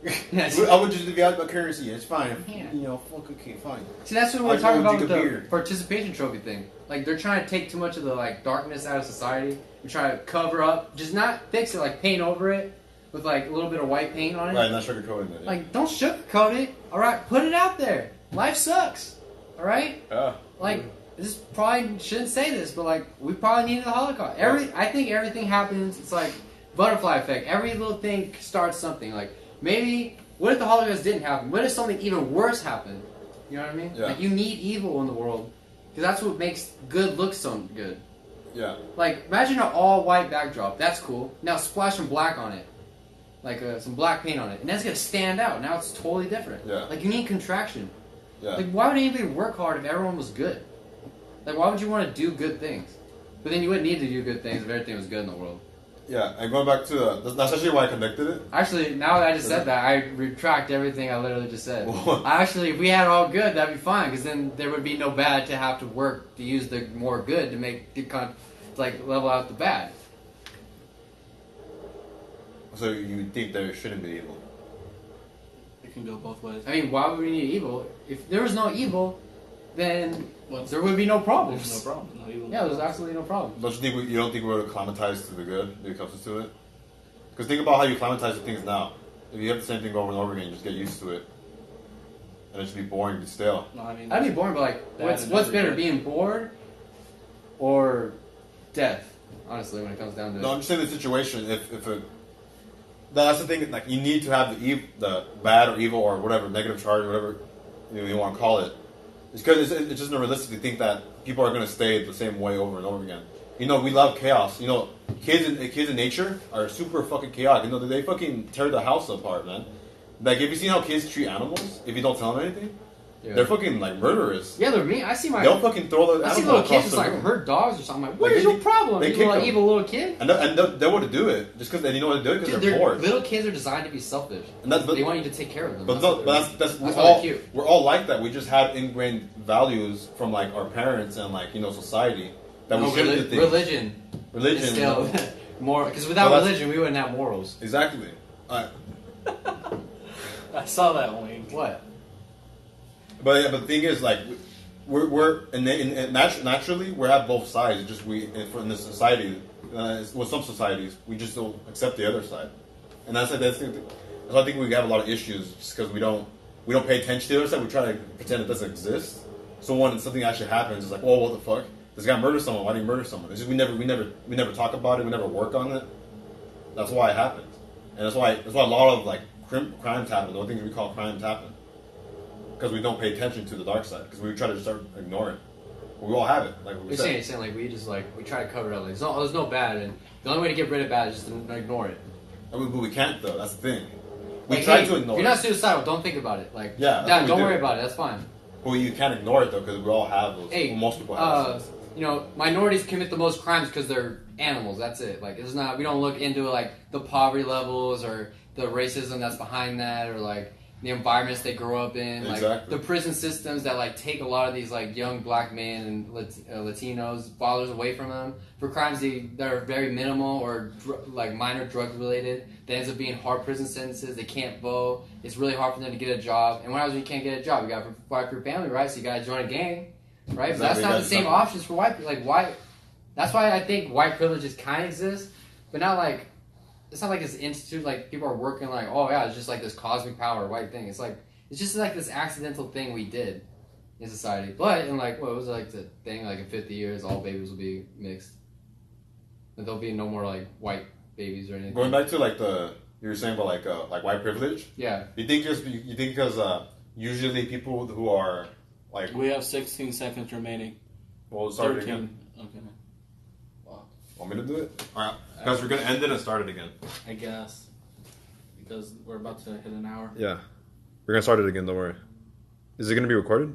Yeah, I would just devalue my currency. It's fine. Yeah. You know, fuck. Okay, fine. See, that's what I we're talking told about you with the beer. participation trophy thing. Like, they're trying to take too much of the, like, darkness out of society. They're trying to cover up, just not fix it, like, paint over it with, like, a little bit of white paint on it. Right, not sugarcoating it. Yeah. Like, don't sugarcoat it, alright? Put it out there. Life sucks, alright? Yeah. Like, this probably shouldn't say this, but, like, we probably needed the Holocaust. I think everything happens, it's like butterfly effect. Every little thing starts something. Like, maybe, what if the Holocaust didn't happen? What if something even worse happened? You know what I mean? Yeah. Like, you need evil in the world. Because that's what makes good look so good. Yeah. Like, imagine an all-white backdrop. That's cool. Now splash some black on it. Like, some black paint on it. And that's going to stand out. Now it's totally different. Yeah. Like, you need contraction. Yeah. Like, why would anybody work hard if everyone was good? Like, why would you want to do good things? But then you wouldn't need to do good things if everything was good in the world. Yeah, and going back to that's actually why I connected it. Actually, now that I just said that, I retract everything I literally just said. What? Actually, if we had all good, that'd be fine, because then there would be no bad to have to work to use the more good to make the like level out the bad. So you think there shouldn't be evil? It can go both ways. I mean, why would we need evil? If there was no evil, then Well, there would be no problems. There's no problem. No evil. Yeah, there's absolutely no problem. Don't you think you don't think we're acclimatized to the good when it comes to it? Because think about how you acclimatize to things now. If you have the same thing over and over again, you just get used to it, and it should be boring, be stale. No, I mean, I'd be bored, but like, Bad and what's every better, good. being bored or death? Honestly, when it comes down to No, it. I'm just saying the situation. If it, that's the thing. Like you need to have the bad or evil or whatever negative charge, or whatever you want to call it. It's because it's just not realistic to think that people are going to stay the same way over and over again. You know, we love chaos. You know, kids in nature are super fucking chaotic. You know, they fucking tear the house apart, man. Like, have you seen how kids treat animals if you don't tell them anything? Yeah. They're fucking like murderous. Yeah, they're mean. I see my. They'll fucking throw the I see animal little across kids just the like room. hurt dogs or something. I'm like, what Like, is they- your problem? they You kick little them. evil little kid. And they would do it just because they know how to do it because Dude, they're bored. little kids are designed to be selfish. And that's- they want you to take care of them. But what they're- that's why we're all they're cute. we're all like that. We just have ingrained values from like our parents and like society that we No, shouldn't do things. religion. Religion, Is still more because without Well, that's- religion we wouldn't have morals. exactly. I saw that wink. What? But yeah, but the thing is, like, we're naturally we have both sides. It's just in this society, with some societies, we just don't accept the other side, and that's why I think we have a lot of issues just because we don't pay attention to the other side. We try to pretend it doesn't exist. So when something actually happens, it's like, oh, what the fuck? This guy murdered someone. Why did he murder someone? It's just we never talk about it. We never work on it. That's why it happens, and that's why a lot of like crimes happen. The things we call crimes happen. Because we don't pay attention to the dark side. Because we try to start ignore it. We all have it. Like we You're said. saying like we try to cover it up. Like there's no bad, and the only way to get rid of bad is just to ignore it. But we can't though. That's the thing. We Like, try hey, to ignore if you're not it. suicidal, don't think about it. Like Yeah, that's what we don't do. worry about it. That's fine. But you can't ignore it though, because we all have those. Hey, most people have those. you know, minorities commit the most crimes because they're animals. That's it. Like we don't look into like the poverty levels or the racism that's behind that, or like the environments they grow up in, like Exactly. the prison systems that like take a lot of these like young black men and Latinos, fathers away from them for crimes that are very minimal or like minor drug related. That ends up being hard prison sentences. They can't vote. It's really hard for them to get a job. And when you can't get a job, you got to provide for your family, right? So you got to join a gang, right? But that's not the same options for white people. Like why? That's why I think white privileges kind of exist, but not like. It's not like this institute, like, people are working like, oh, yeah, it's just like this cosmic power white thing. It's like, it's just like this accidental thing we did in society. But in like, what was like the thing, like in 50 years, all babies will be mixed. And there'll be no more like white babies or anything. Going back to like you were saying about like white privilege. Yeah. You think because usually people who are like. We have 16 seconds remaining. Well, start it 13. again. Okay. Wow. Want me to do it? All right. Guys, we're gonna end it and start it again. I guess. Because we're about to hit an hour. Yeah. We're gonna start it again. Don't worry. Is it gonna be recorded?